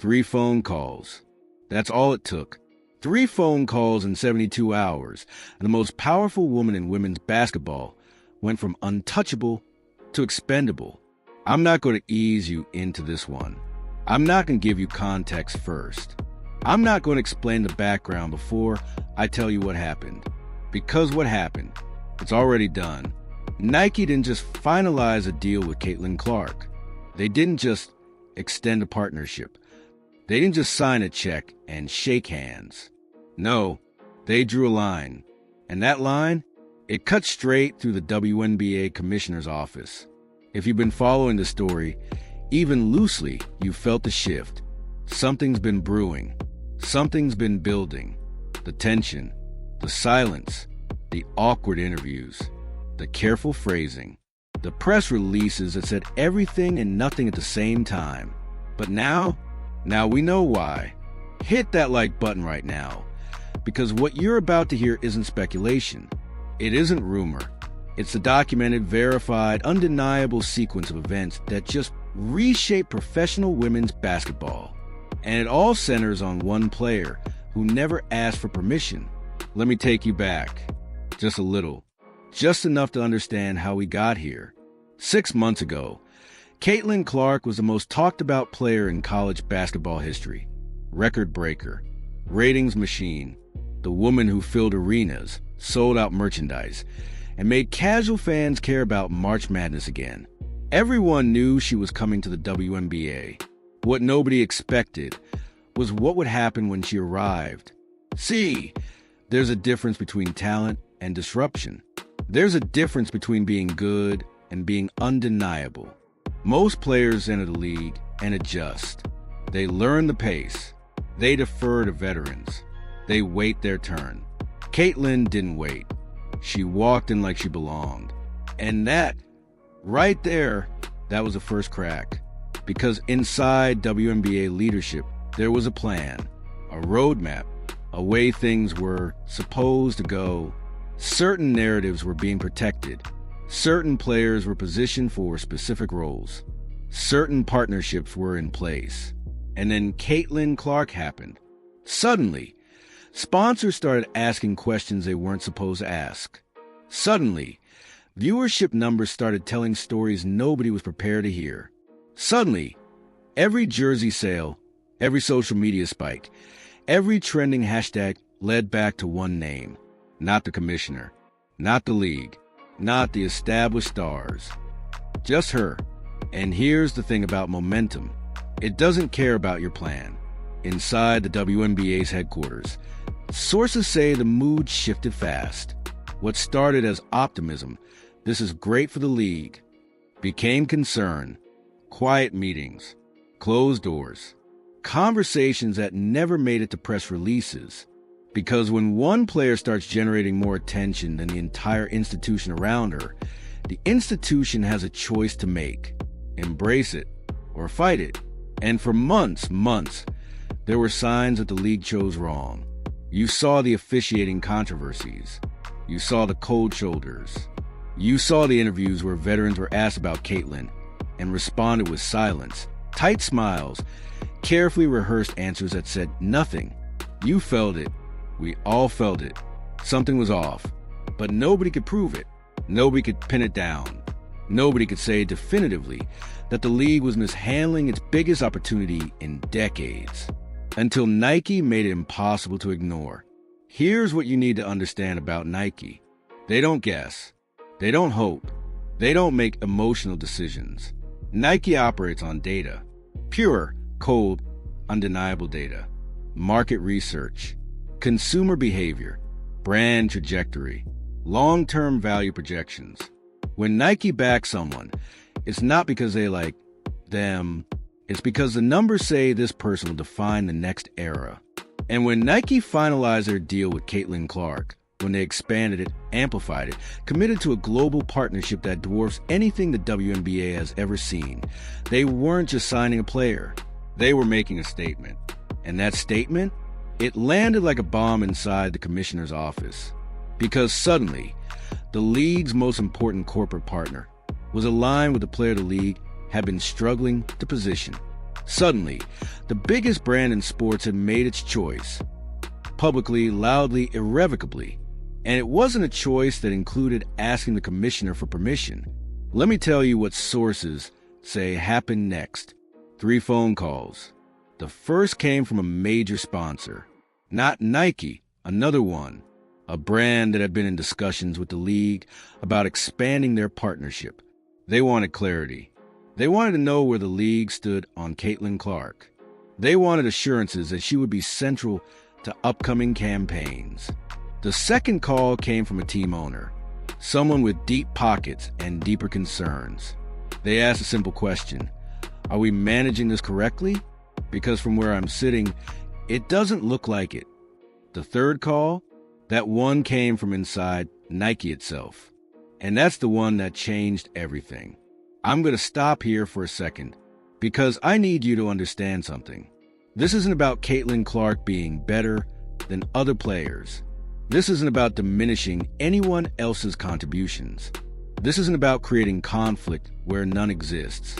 3 phone calls. That's all it took. 3 phone calls in 72 hours. And the most powerful woman in women's basketball went from untouchable to expendable. I'm not going to ease you into this one. I'm not going to give you context first. I'm not going to explain the background before I tell you what happened. Because what happened, it's already done. Nike didn't just finalize a deal with Caitlin Clark. They didn't just extend a partnership. They didn't just sign a check and shake hands. No, they drew a line. And that line, it cut straight through the WNBA commissioner's office. If you've been following the story, even loosely, you felt the shift. Something's been brewing. Something's been building. The tension, the silence, the awkward interviews, the careful phrasing, the press releases that said everything and nothing at the same time. But now we know why. Hit that like button right now, because what you're about to hear isn't speculation. It isn't rumor. It's a documented, verified, undeniable sequence of events that just reshape professional women's basketball. And it all centers on one player who never asked for permission. Let me take you back. Just a little. Just enough to understand how we got here. 6 months ago, Caitlin Clark was the most talked about player in college basketball history. Record breaker, ratings machine, the woman who filled arenas, sold out merchandise, and made casual fans care about March Madness again. Everyone knew she was coming to the WNBA. What nobody expected was what would happen when she arrived. See, there's a difference between talent and disruption. There's a difference between being good and being undeniable. Most players enter the league and adjust. They learn the pace. They defer to veterans. They wait their turn. Caitlin didn't wait. She walked in like she belonged. And that, right there, that was the first crack. Because inside WNBA leadership, there was a plan, a roadmap, a way things were supposed to go. Certain narratives were being protected. Certain players were positioned for specific roles. Certain partnerships were in place. And then Caitlin Clark happened. Suddenly, sponsors started asking questions they weren't supposed to ask. Suddenly, viewership numbers started telling stories nobody was prepared to hear. Suddenly, every jersey sale, every social media spike, every trending hashtag led back to one name. Not the commissioner, not the league, not the established stars. Just her. And here's the thing about momentum. It doesn't care about your plan. Inside the WNBA's headquarters, sources say the mood shifted fast. What started as optimism, this is great for the league, became concern. Quiet meetings, closed doors, conversations that never made it to press releases. Because when one player starts generating more attention than the entire institution around her, the institution has a choice to make. Embrace it or fight it. And for months, there were signs that the league chose wrong. You saw the officiating controversies. You saw the cold shoulders. You saw the interviews where veterans were asked about Caitlin and responded with silence, tight smiles, carefully rehearsed answers that said nothing. You felt it. We all felt it. Something was off. But nobody could prove it. Nobody could pin it down. Nobody could say definitively that the league was mishandling its biggest opportunity in decades. Until Nike made it impossible to ignore. Here's what you need to understand about Nike. They don't guess. They don't hope. They don't make emotional decisions. Nike operates on data. Pure, cold, undeniable data. Market research. Consumer behavior. Brand trajectory. Long-term value projections. When Nike backs someone, it's not because they like them. It's because the numbers say this person will define the next era. And when Nike finalized their deal with Caitlin Clark, when they expanded it, amplified it, committed to a global partnership that dwarfs anything the WNBA has ever seen, they weren't just signing a player. They were making a statement. And that statement, it landed like a bomb inside the commissioner's office. Because suddenly, the league's most important corporate partner was aligned with the player the league had been struggling to position. Suddenly, the biggest brand in sports had made its choice. Publicly, loudly, irrevocably. And it wasn't a choice that included asking the commissioner for permission. Let me tell you what sources say happened next. 3 phone calls. The first came from a major sponsor. Not Nike, another one. A brand that had been in discussions with the league about expanding their partnership. They wanted clarity. They wanted to know where the league stood on Caitlin Clark. They wanted assurances that she would be central to upcoming campaigns. The second call came from a team owner, someone with deep pockets and deeper concerns. They asked a simple question: are we managing this correctly? Because from where I'm sitting, it doesn't look like it. The third call, that one came from inside Nike itself. And that's the one that changed everything. I'm going to stop here for a second, because I need you to understand something. This isn't about Caitlin Clark being better than other players. This isn't about diminishing anyone else's contributions. This isn't about creating conflict where none exists.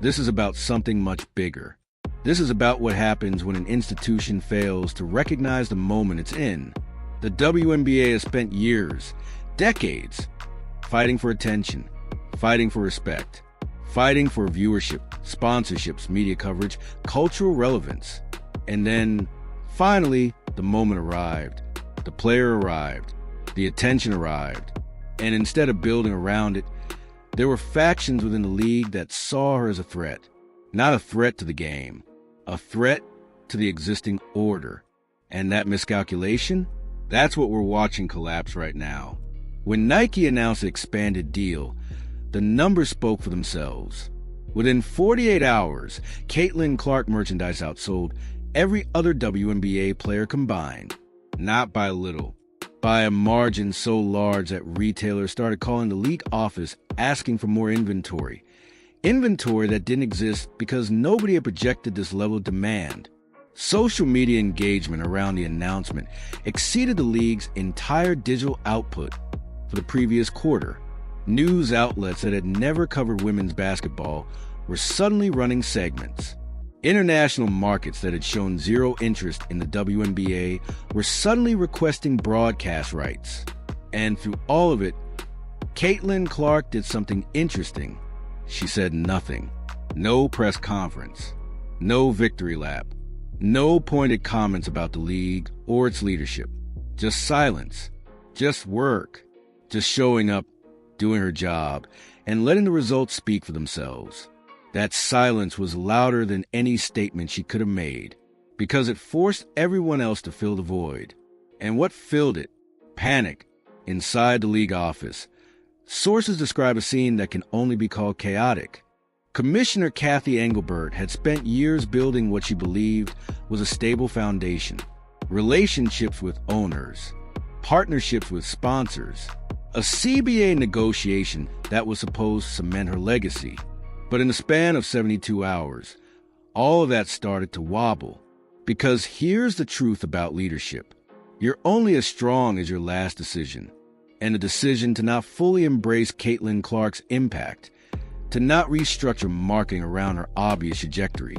This is about something much bigger. This is about what happens when an institution fails to recognize the moment it's in. The WNBA has spent years, decades, fighting for attention, fighting for respect, fighting for viewership, sponsorships, media coverage, cultural relevance. And then, finally, the moment arrived. The player arrived. The attention arrived. And instead of building around it, there were factions within the league that saw her as a threat. Not a threat to the game, a threat to the existing order. And that miscalculation? That's what we're watching collapse right now. When Nike announced the expanded deal, the numbers spoke for themselves. Within 48 hours, Caitlin Clark merchandise outsold every other WNBA player combined. Not by a little, by a margin so large that retailers started calling the league office asking for more inventory. Inventory that didn't exist because nobody had projected this level of demand. Social media engagement around the announcement exceeded the league's entire digital output for the previous quarter. News outlets that had never covered women's basketball were suddenly running segments. International markets that had shown zero interest in the WNBA were suddenly requesting broadcast rights. And through all of it, Caitlin Clark did something interesting. She said nothing. No press conference. No victory lap. No pointed comments about the league or its leadership. Just silence. Just work. Just showing up, doing her job, and letting the results speak for themselves. That silence was louder than any statement she could have made, because it forced everyone else to fill the void. And what filled it? Panic. Inside the league office. Sources describe a scene that can only be called chaotic. Commissioner Kathy Engelbert had spent years building what she believed was a stable foundation. Relationships with owners. Partnerships with sponsors. A CBA negotiation that was supposed to cement her legacy. But in the span of 72 hours, all of that started to wobble. Because here's the truth about leadership. You're only as strong as your last decision. And the decision to not fully embrace Caitlin Clark's impact, to not restructure marketing around her obvious trajectory,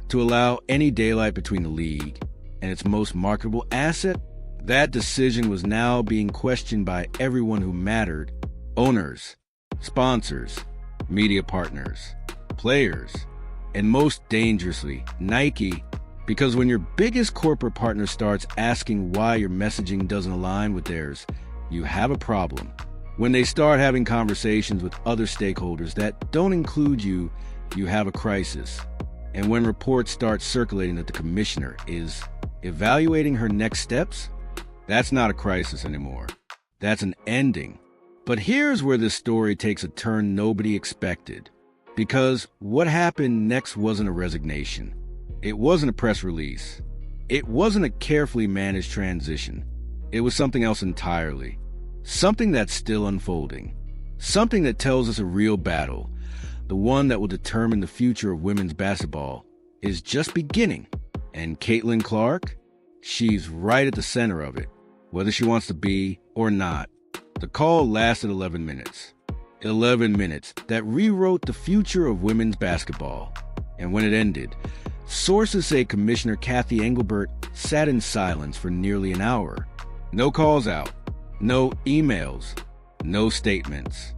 to allow any daylight between the league and its most marketable asset, that decision was now being questioned by everyone who mattered: owners, sponsors, media partners, players, and most dangerously, Nike. Because when your biggest corporate partner starts asking why your messaging doesn't align with theirs, you have a problem. When they start having conversations with other stakeholders that don't include you, you have a crisis. And when reports start circulating that the commissioner is evaluating her next steps, that's not a crisis anymore. That's an ending. But here's where this story takes a turn nobody expected. Because what happened next wasn't a resignation. It wasn't a press release. It wasn't a carefully managed transition. It was something else entirely. Something that's still unfolding. Something that tells us a real battle, the one that will determine the future of women's basketball, is just beginning. And Caitlin Clark? She's right at the center of it, whether she wants to be or not. The call lasted 11 minutes. 11 minutes that rewrote the future of women's basketball. And when it ended, sources say Commissioner Kathy Engelbert sat in silence for nearly an hour. No calls out, no emails, no statements,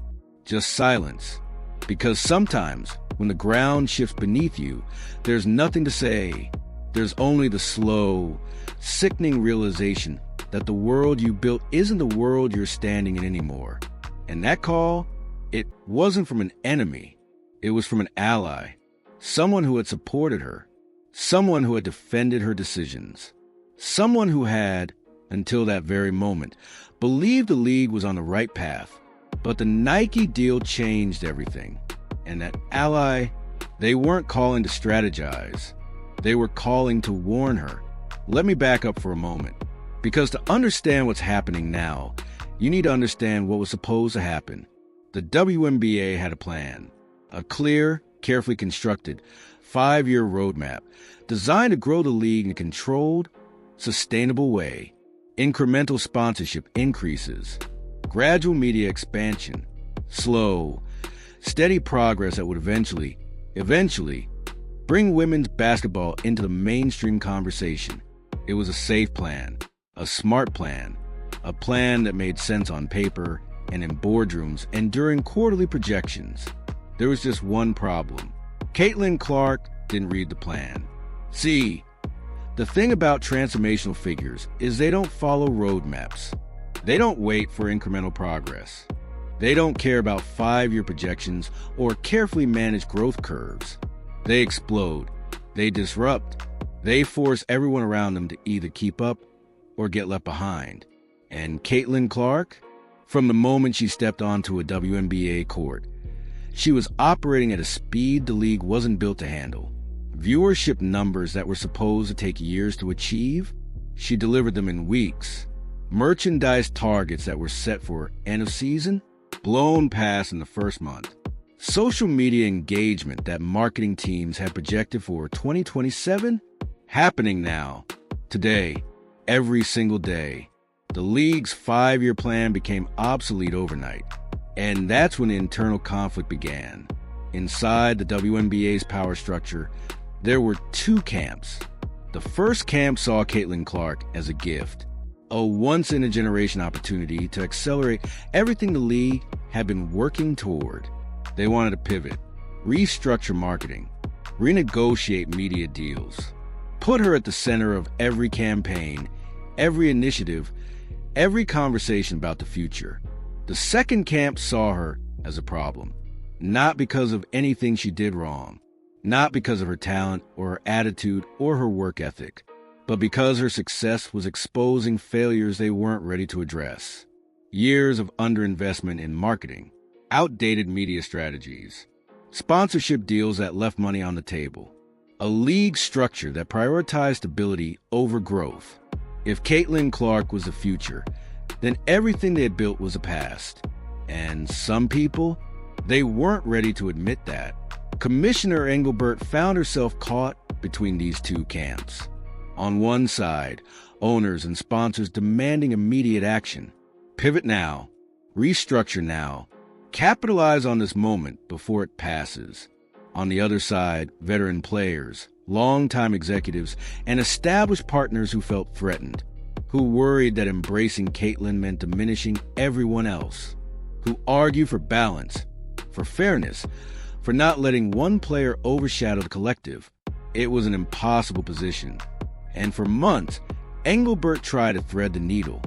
just silence. Because sometimes, when the ground shifts beneath you, there's nothing to say. There's only the slow, sickening realization that the world you built isn't the world you're standing in anymore. And that call, it wasn't from an enemy. It was from an ally, someone who had supported her, someone who had defended her decisions, someone who had, until that very moment, believed the league was on the right path. But the Nike deal changed everything. And that ally, they weren't calling to strategize. They were calling to warn her. Let me back up for a moment. Because to understand what's happening now, you need to understand what was supposed to happen. The WNBA had a plan. A clear, carefully constructed, 5-year roadmap designed to grow the league in a controlled, sustainable way. Incremental sponsorship increases, gradual media expansion, slow, steady progress that would eventually bring women's basketball into the mainstream conversation. It was a safe plan, a smart plan, a plan that made sense on paper and in boardrooms and during quarterly projections. There was just one problem. Caitlin Clark didn't read the plan. See, the thing about transformational figures is they don't follow roadmaps. They don't wait for incremental progress. They don't care about 5-year projections or carefully managed growth curves. They explode. They disrupt. They force everyone around them to either keep up or get left behind. And Caitlin Clark, from the moment she stepped onto a WNBA court, she was operating at a speed the league wasn't built to handle. Viewership numbers that were supposed to take years to achieve, she delivered them in weeks. Merchandise targets that were set for end of season, blown past in the first month. Social media engagement that marketing teams had projected for 2027, happening now, today, every single day. The league's 5-year plan became obsolete overnight. And that's when the internal conflict began. Inside the WNBA's power structure, there were 2 camps. The first camp saw Caitlin Clark as a gift, a once-in-a-generation opportunity to accelerate everything the league had been working toward. They wanted to pivot, restructure marketing, renegotiate media deals, put her at the center of every campaign, every initiative, every conversation about the future. The second camp saw her as a problem, not because of anything she did wrong, not because of her talent or her attitude or her work ethic, but because her success was exposing failures they weren't ready to address. Years of underinvestment in marketing, outdated media strategies, sponsorship deals that left money on the table, a league structure that prioritized stability over growth. If Caitlin Clark was the future, then everything they had built was a past. And some people, they weren't ready to admit that. Commissioner Engelbert found herself caught between these 2 camps. On one side, owners and sponsors demanding immediate action. Pivot now, restructure now, capitalize on this moment before it passes. On the other side, veteran players, longtime executives, and established partners who felt threatened, who worried that embracing Caitlin meant diminishing everyone else, who argued for balance, for fairness, for not letting one player overshadow the collective. It was an impossible position. And for months, Engelbert tried to thread the needle.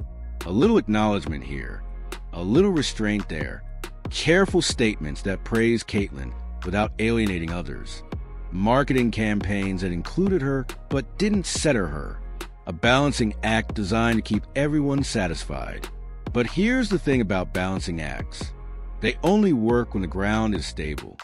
A little acknowledgement here, a little restraint there, careful statements that praised Caitlin without alienating others, marketing campaigns that included her but didn't center her, a balancing act designed to keep everyone satisfied. But here's the thing about balancing acts. They only work when the ground is stable.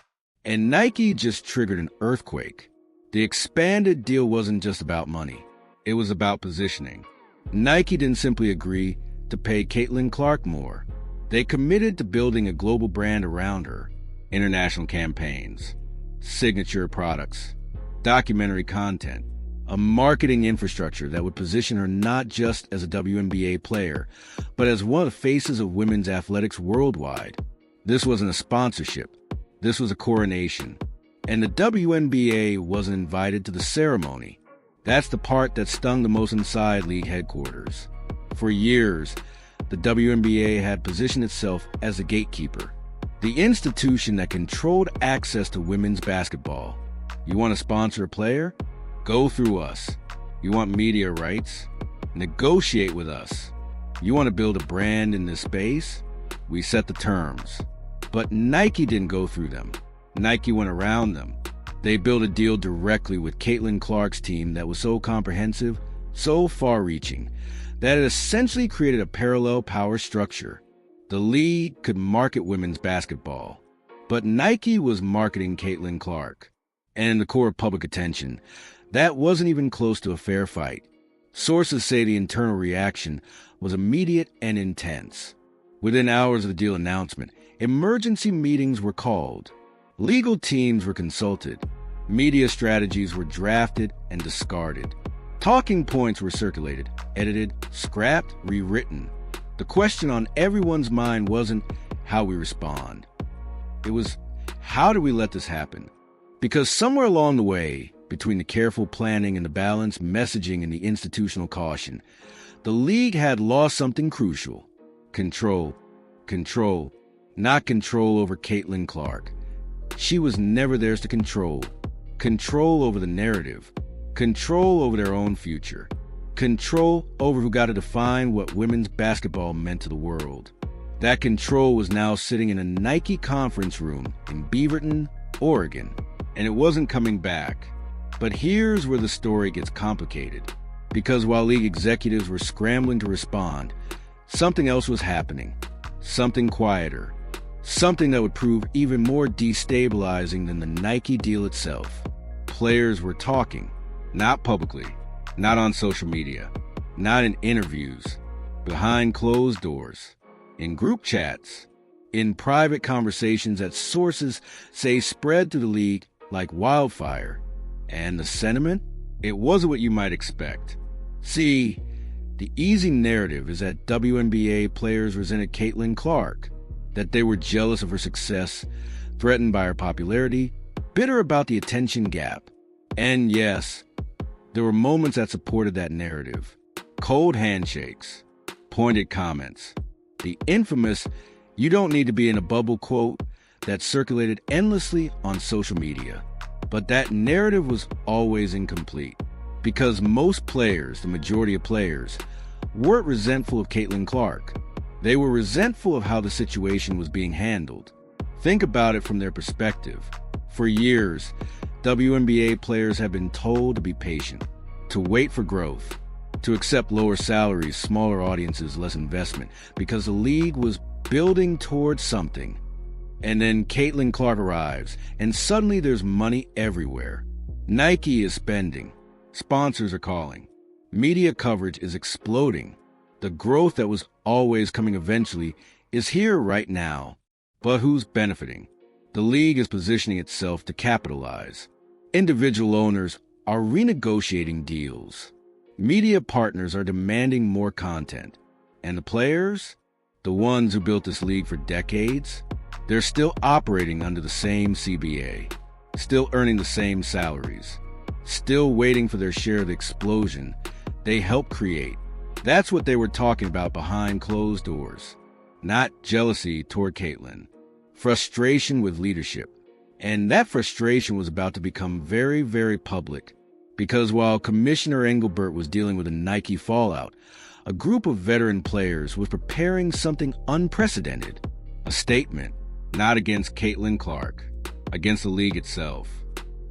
And Nike just triggered an earthquake. The expanded deal wasn't just about money. It was about positioning. Nike didn't simply agree to pay Caitlin Clark more. They committed to building a global brand around her. International campaigns, signature products, documentary content, a marketing infrastructure that would position her not just as a WNBA player, but as one of the faces of women's athletics worldwide. This wasn't a sponsorship. This was a coronation. And the WNBA wasn't invited to the ceremony. That's the part that stung the most inside league headquarters. For years, the WNBA had positioned itself as a gatekeeper, the institution that controlled access to women's basketball. You want to sponsor a player? Go through us. You want media rights? Negotiate with us. You want to build a brand in this space? We set the terms. But Nike didn't go through them. Nike went around them. They built a deal directly with Caitlin Clark's team that was so comprehensive, so far-reaching, that it essentially created a parallel power structure. The league could market women's basketball, but Nike was marketing Caitlin Clark. And in the core of public attention, that wasn't even close to a fair fight. Sources say the internal reaction was immediate and intense. Within hours of the deal announcement, emergency meetings were called. Legal teams were consulted. Media strategies were drafted and discarded. Talking points were circulated, edited, scrapped, rewritten. The question on everyone's mind wasn't how we respond. It was, how do we let this happen? Because somewhere along the way, between the careful planning and the balanced messaging and the institutional caution, the league had lost something crucial. Control. Control. Not control over Caitlin Clark. She was never theirs to control. Control over the narrative. Control over their own future. Control over who got to define what women's basketball meant to the world. That control was now sitting in a Nike conference room in Beaverton, Oregon, and it wasn't coming back. But here's where the story gets complicated. Because while league executives were scrambling to respond, something else was happening. Something quieter. Something that would prove even more destabilizing than the Nike deal itself. Players were talking, not publicly, not on social media, not in interviews, behind closed doors, in group chats, in private conversations that sources say spread through the league like wildfire. And the sentiment? It wasn't what you might expect. See, the easy narrative is that WNBA players resented Caitlin Clark, that they were jealous of her success, threatened by her popularity, bitter about the attention gap. And yes, there were moments that supported that narrative. Cold handshakes, pointed comments, the infamous "you don't need to be in a bubble" quote that circulated endlessly on social media. But that narrative was always incomplete, because most players, the majority of players, weren't resentful of Caitlin Clark. They were resentful of how the situation was being handled. Think about it from their perspective. For years, WNBA players have been told to be patient, to wait for growth, to accept lower salaries, smaller audiences, less investment, because the league was building towards something. And then Caitlin Clark arrives, and suddenly there's money everywhere. Nike is spending. Sponsors are calling. Media coverage is exploding. The growth that was always coming eventually is here right now. But who's benefiting? The league is positioning itself to capitalize. Individual owners are renegotiating deals. Media partners are demanding more content. And the players? The ones who built this league for decades? They're still operating under the same CBA, still earning the same salaries, still waiting for their share of the explosion they helped create. That's what they were talking about behind closed doors. Not jealousy toward Caitlin, frustration with leadership. And that frustration was about to become very, very public, because while Commissioner Engelbert was dealing with a Nike fallout, a group of veteran players was preparing something unprecedented, a statement. Not against Caitlin Clark, against the league itself.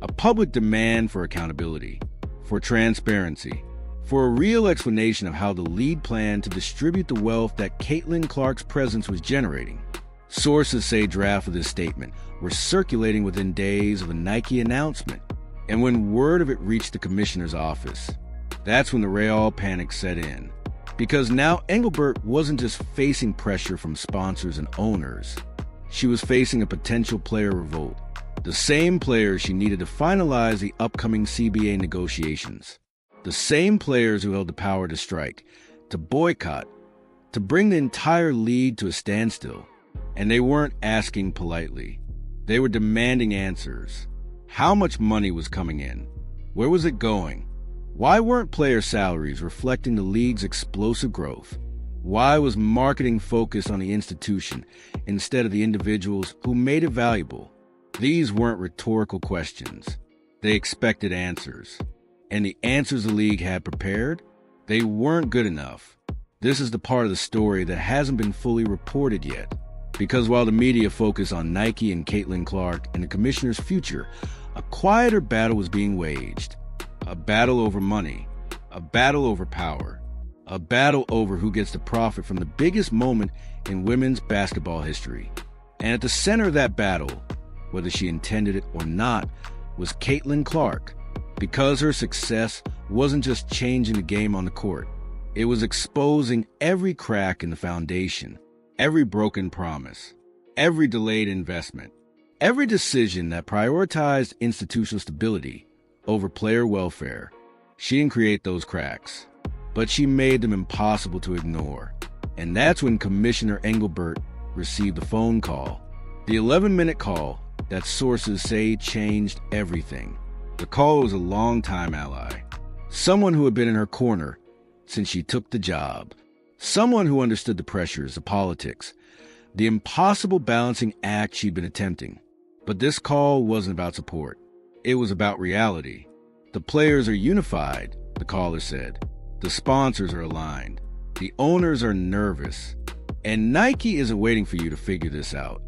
A public demand for accountability, for transparency, for a real explanation of how the league planned to distribute the wealth that Caitlin Clark's presence was generating. Sources say drafts of this statement were circulating within days of the Nike announcement. And when word of it reached the commissioner's office, that's when the real panic set in. Because now Engelbert wasn't just facing pressure from sponsors and owners. She was facing a potential player revolt, the same players she needed to finalize the upcoming CBA negotiations, the same players who held the power to strike, to boycott, to bring the entire league to a standstill. And they weren't asking politely. They were demanding answers. How much money was coming in? Where was it going? Why weren't player salaries reflecting the league's explosive growth? Why was marketing focused on the institution instead of the individuals who made it valuable? These weren't rhetorical questions. They expected answers. And the answers the league had prepared, they weren't good enough. This is the part of the story that hasn't been fully reported yet. Because while the media focused on Nike and Caitlin Clark and the commissioner's future, a quieter battle was being waged. A battle over money. A battle over power. A battle over who gets to profit from the biggest moment in women's basketball history. And at the center of that battle, whether she intended it or not, was Caitlin Clark. Because her success wasn't just changing the game on the court. It was exposing every crack in the foundation, every broken promise, every delayed investment, every decision that prioritized institutional stability over player welfare. She didn't create those cracks, but she made them impossible to ignore. And that's when Commissioner Engelbert received a phone call. The 11-minute call that sources say changed everything. The call was a longtime ally, someone who had been in her corner since she took the job, someone who understood the pressures of politics, the impossible balancing act she'd been attempting. But this call wasn't about support. It was about reality. The players are unified, the caller said. The sponsors are aligned. The owners are nervous. And Nike isn't waiting for you to figure this out.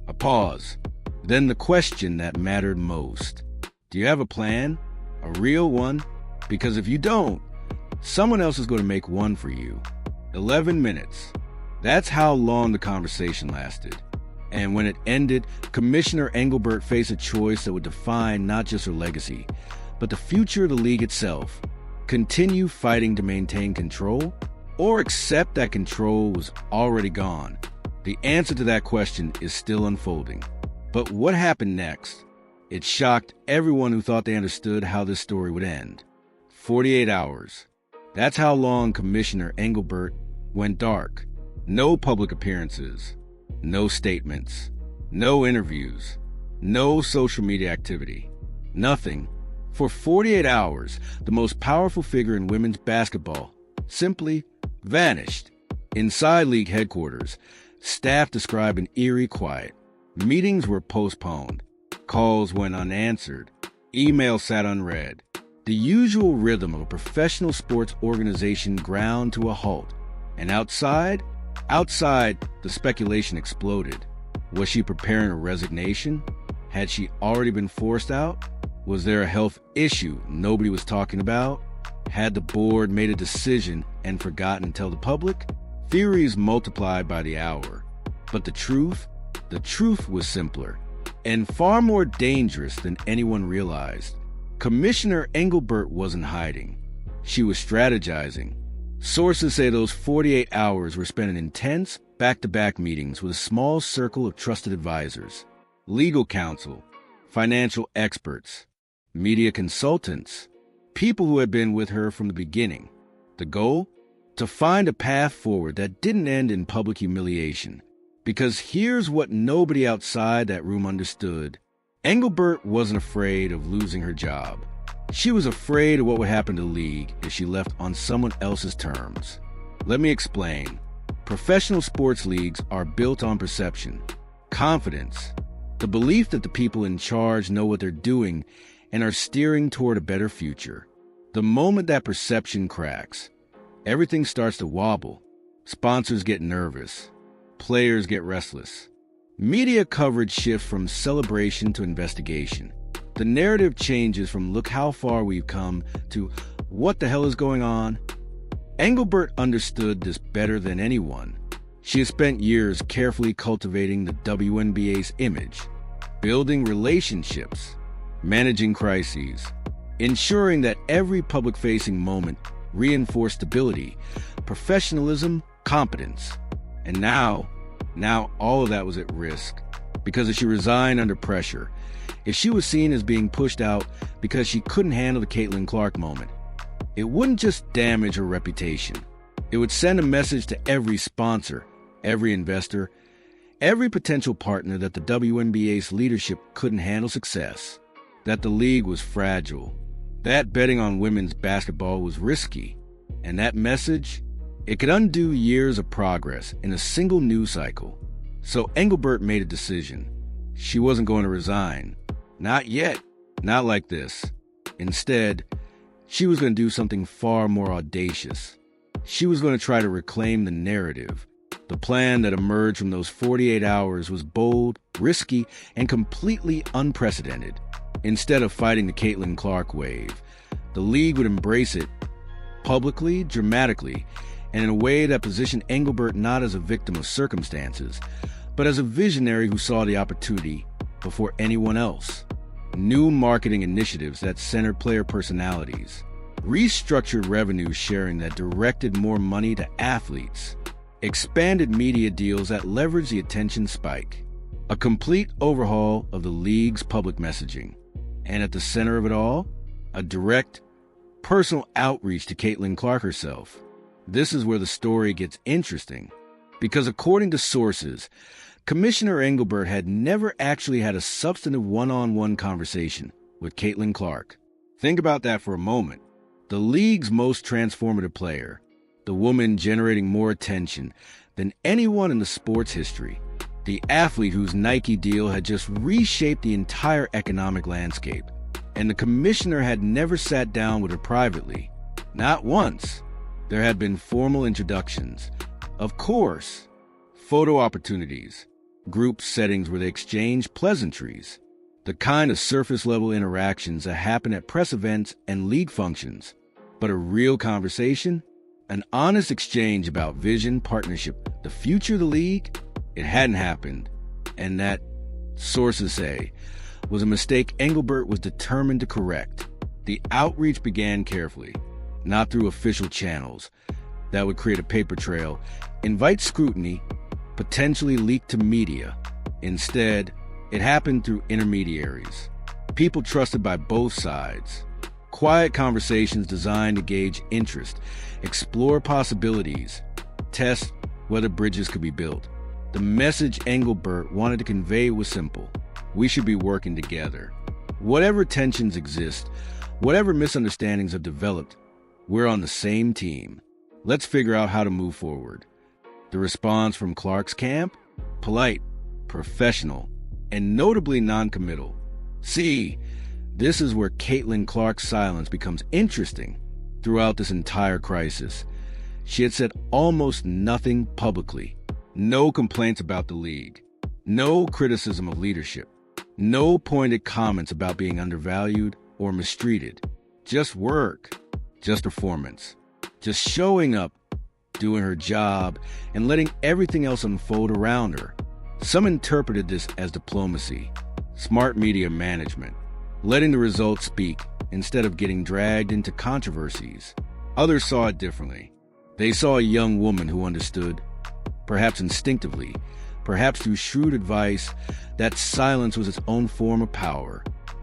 A pause. Then the question that mattered most. Do you have a plan? A real one? Because if you don't, someone else is going to make one for you. 11 minutes. That's how long the conversation lasted. And when it ended, Commissioner Engelbert faced a choice that would define not just her legacy, but the future of the league itself. Continue fighting to maintain control, or accept that control was already gone. The answer to that question is still unfolding. But what happened next? It shocked everyone who thought they understood how this story would end. 48 hours. That's how long Commissioner Engelbert went dark. No public appearances, no statements, no interviews, no social media activity, nothing. For 48 hours, the most powerful figure in women's basketball simply vanished. Inside league headquarters, staff described an eerie quiet. Meetings were postponed. Calls went unanswered. Emails sat unread. The usual rhythm of a professional sports organization ground to a halt. And outside, the speculation exploded. Was she preparing a resignation? Had she already been forced out? Was there a health issue nobody was talking about? Had the board made a decision and forgotten to tell the public? Theories multiplied by the hour. But the truth was simpler and far more dangerous than anyone realized. Commissioner Engelbert wasn't hiding. She was strategizing. Sources say those 48 hours were spent in intense, back-to-back meetings with a small circle of trusted advisors, legal counsel, financial experts, media consultants, people who had been with her from the beginning. The goal? To find a path forward that didn't end in public humiliation. Because here's what nobody outside that room understood. Engelbert wasn't afraid of losing her job. She was afraid of what would happen to the league if she left on someone else's terms. Let me explain. Professional sports leagues are built on perception, confidence, the belief that the people in charge know what they're doing and are steering toward a better future. The moment that perception cracks, everything starts to wobble. Sponsors get nervous. Players get restless. Media coverage shifts from celebration to investigation. The narrative changes from "look how far we've come" to "what the hell is going on?" Engelbert understood this better than anyone. She has spent years carefully cultivating the WNBA's image, building relationships, managing crises, ensuring that every public-facing moment reinforced stability, professionalism, competence. And now all of that was at risk. Because if she resigned under pressure, if she was seen as being pushed out because she couldn't handle the Caitlin Clark moment, it wouldn't just damage her reputation. It would send a message to every sponsor, every investor, every potential partner that the WNBA's leadership couldn't handle success. that the league was fragile, that betting on women's basketball was risky, and that message, it could undo years of progress in a single news cycle. So Engelbert made a decision. She wasn't going to resign. Not yet. Not like this. Instead, she was going to do something far more audacious. She was going to try to reclaim the narrative. The plan that emerged from those 48 hours was bold, risky, and completely unprecedented. Instead of fighting the Caitlin Clark wave, the league would embrace it publicly, dramatically, and in a way that positioned Engelbert not as a victim of circumstances, but as a visionary who saw the opportunity before anyone else. New marketing initiatives that centered player personalities, restructured revenue sharing that directed more money to athletes, expanded media deals that leveraged the attention spike, a complete overhaul of the league's public messaging, and at the center of it all, a direct, personal outreach to Caitlin Clark herself. This is where the story gets interesting, because according to sources, Commissioner Engelbert had never actually had a substantive one-on-one conversation with Caitlin Clark. Think about that for a moment. The league's most transformative player, the woman generating more attention than anyone in the sport's history, the athlete whose Nike deal had just reshaped the entire economic landscape, and the commissioner had never sat down with her privately. Not once. There had been formal introductions. Of course, photo opportunities, group settings where they exchanged pleasantries, the kind of surface-level interactions that happen at press events and league functions. But a real conversation, an honest exchange about vision, partnership, the future of the league, it hadn't happened. And that, sources say, was a mistake Engelbert was determined to correct. The outreach began carefully, not through official channels that would create a paper trail, invite scrutiny, potentially leak to media. Instead, it happened through intermediaries, people trusted by both sides. Quiet conversations designed to gauge interest, explore possibilities, test whether bridges could be built. The message Engelbert wanted to convey was simple. We should be working together. Whatever tensions exist, whatever misunderstandings have developed, we're on the same team. Let's figure out how to move forward. The response from Clark's camp? Polite, professional, and notably non-committal. See, this is where Caitlin Clark's silence becomes interesting. Throughout this entire crisis, she had said almost nothing publicly. No complaints about the league. No criticism of leadership. No pointed comments about being undervalued or mistreated. Just work. Just performance. Just showing up, doing her job, and letting everything else unfold around her. Some interpreted this as diplomacy, smart media management, letting the results speak instead of getting dragged into controversies. Others saw it differently. They saw a young woman who understood, perhaps instinctively, perhaps through shrewd advice, that silence was its own form of power.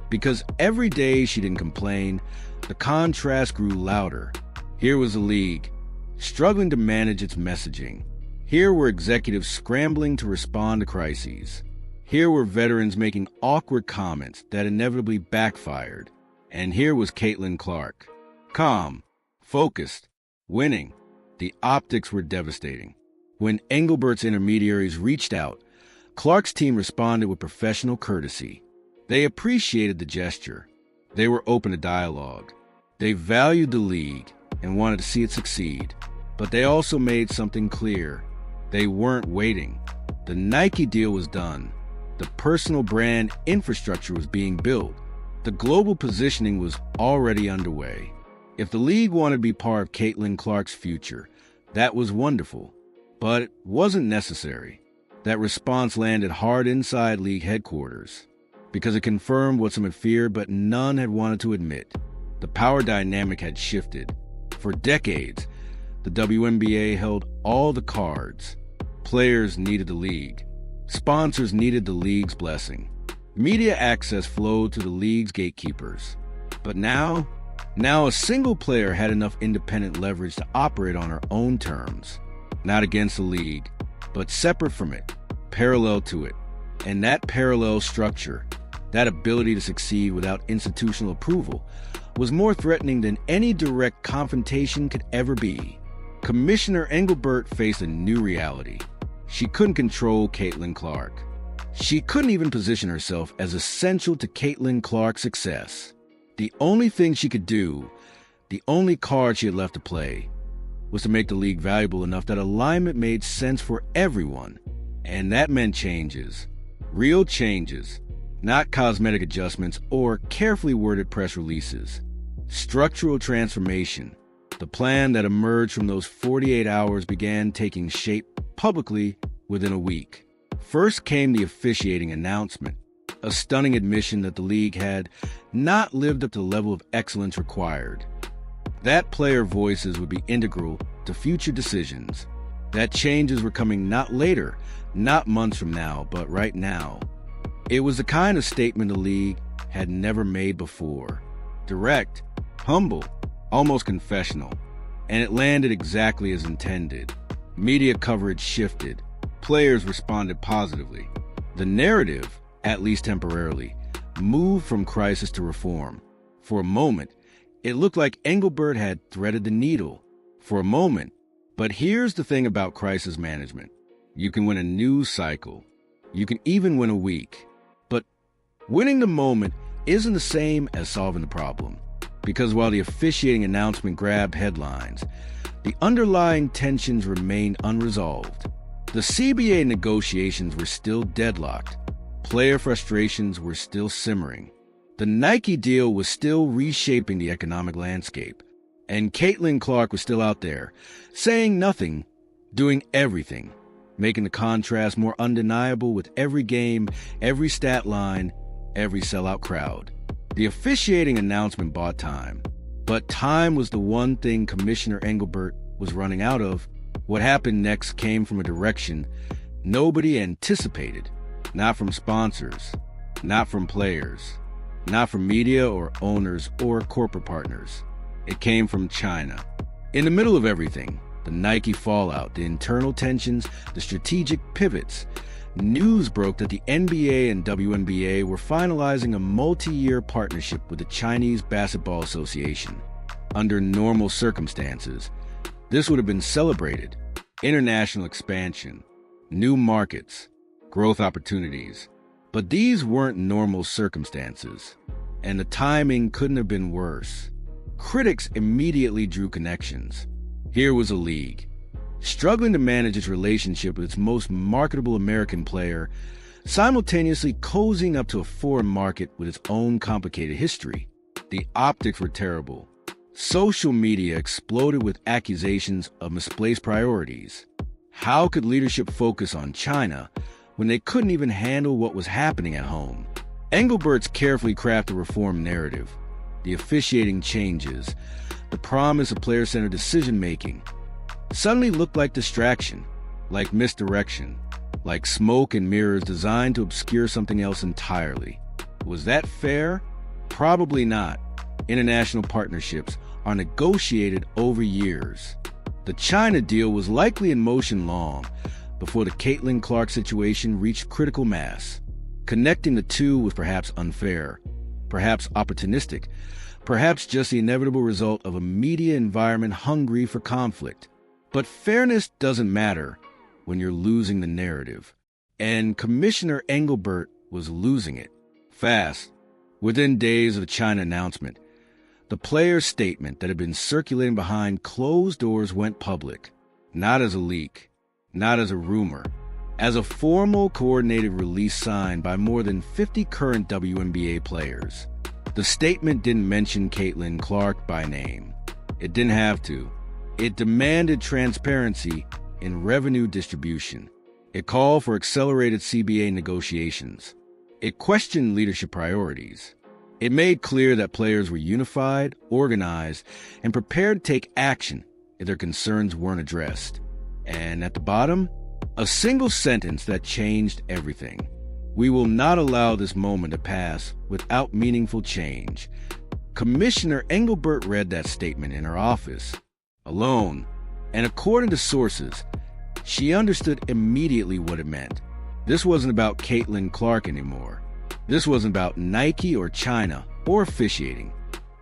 Because every day she didn't complain, the contrast grew louder. Here was a league, struggling to manage its messaging. Here were executives scrambling to respond to crises. Here were veterans making awkward comments that inevitably backfired. And here was Caitlin Clark. Calm, focused, winning. The optics were devastating. When Engelbert's intermediaries reached out, Clark's team responded with professional courtesy. They appreciated the gesture. They were open to dialogue. They valued the league and wanted to see it succeed. But they also made something clear. They weren't waiting. The Nike deal was done. The personal brand infrastructure was being built. The global positioning was already underway. If the league wanted to be part of Caitlin Clark's future, that was wonderful. But it wasn't necessary. That response landed hard inside league headquarters, because it confirmed what some had feared but none had wanted to admit. The power dynamic had shifted. For decades, the WNBA held all the cards. Players needed the league. Sponsors needed the league's blessing. Media access flowed to the league's gatekeepers. But now a single player had enough independent leverage to operate on her own terms. Not against the league, but separate from it, parallel to it. And that parallel structure, that ability to succeed without institutional approval, was more threatening than any direct confrontation could ever be. Commissioner Engelbert faced a new reality. She couldn't control Caitlin Clark. She couldn't even position herself as essential to Caitlin Clark's success. The only thing she could do, the only card she had left to play, was to make the league valuable enough that alignment made sense for everyone. And that meant changes. Real changes. Not cosmetic adjustments or carefully worded press releases. Structural transformation. The plan that emerged from those 48 hours began taking shape publicly within a week. First came the officiating announcement, a stunning admission that the league had not lived up to the level of excellence required. That player voices would be integral to future decisions. That changes were coming not later, not months from now, but right now. It was the kind of statement the league had never made before. Direct, humble, almost confessional. And it landed exactly as intended. Media coverage shifted. Players responded positively. The narrative, at least temporarily, moved from crisis to reform. For a moment, it looked like Engelbert had threaded the needle. For a moment. But here's the thing about crisis management. You can win a news cycle. You can even win a week. But winning the moment isn't the same as solving the problem. Because while the officiating announcement grabbed headlines, the underlying tensions remained unresolved. The CBA negotiations were still deadlocked. Player frustrations were still simmering. The Nike deal was still reshaping the economic landscape. And Caitlin Clark was still out there, saying nothing, doing everything, making the contrast more undeniable with every game, every stat line, every sellout crowd. The officiating announcement bought time, but time was the one thing Commissioner Engelbert was running out of. What happened next came from a direction nobody anticipated, not from sponsors, not from players, not from media or owners or corporate partners. It came from China. In the middle of everything, the Nike fallout, the internal tensions, the strategic pivots, news broke that the NBA and WNBA were finalizing a multi-year partnership with the Chinese Basketball Association. Under normal circumstances, this would have been celebrated. International expansion, new markets, growth opportunities. But these weren't normal circumstances, and the timing couldn't have been worse. Critics immediately drew connections. Here was a league, struggling to manage its relationship with its most marketable American player, simultaneously cozying up to a foreign market with its own complicated history. The optics were terrible. Social media exploded with accusations of misplaced priorities. How could leadership focus on China when they couldn't even handle what was happening at home? Engelbert's carefully crafted reform narrative, the officiating changes, the promise of player-centered decision-making, suddenly looked like distraction, like misdirection, like smoke and mirrors designed to obscure something else entirely. Was that fair? Probably not. International partnerships are negotiated over years. The China deal was likely in motion long before the Caitlin Clark situation reached critical mass. Connecting the two was perhaps unfair, perhaps opportunistic, perhaps just the inevitable result of a media environment hungry for conflict. But fairness doesn't matter when you're losing the narrative. And Commissioner Engelbert was losing it. Fast. Within days of the China announcement, the player's statement that had been circulating behind closed doors went public, not as a leak, not as a rumor, as a formal coordinated release signed by more than 50 current WNBA players. The statement didn't mention Caitlin Clark by name. It didn't have to. It demanded transparency in revenue distribution. It called for accelerated CBA negotiations. It questioned leadership priorities. It made clear that players were unified, organized, and prepared to take action if their concerns weren't addressed. And at the bottom, a single sentence that changed everything. We will not allow this moment to pass without meaningful change. Commissioner Engelbert read that statement in her office, alone, and according to sources, she understood immediately what it meant. This wasn't about Caitlin Clark anymore. This wasn't about Nike or China or officiating.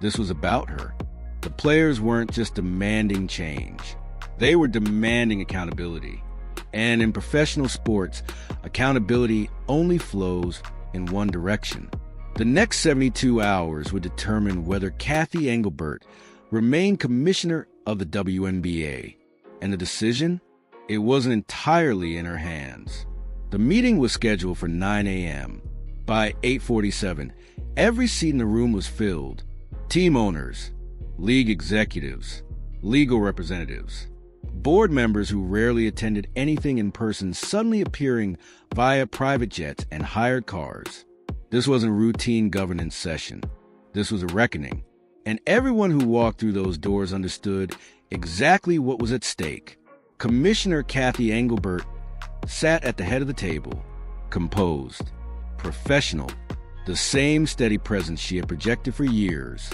This was about her. The players weren't just demanding change. They were demanding accountability. And in professional sports, accountability only flows in one direction. The next 72 hours would determine whether Cathy Engelbert remained commissioner of the WNBA. And the decision? It wasn't entirely in her hands. The meeting was scheduled for 9 a.m. By 8:47, every seat in the room was filled. Team owners, league executives, legal representatives, board members who rarely attended anything in person suddenly appearing via private jets and hired cars. This wasn't a routine governance session. This was a reckoning. And everyone who walked through those doors understood exactly what was at stake. Commissioner Cathy Engelbert sat at the head of the table, composed, professional, the same steady presence she had projected for years.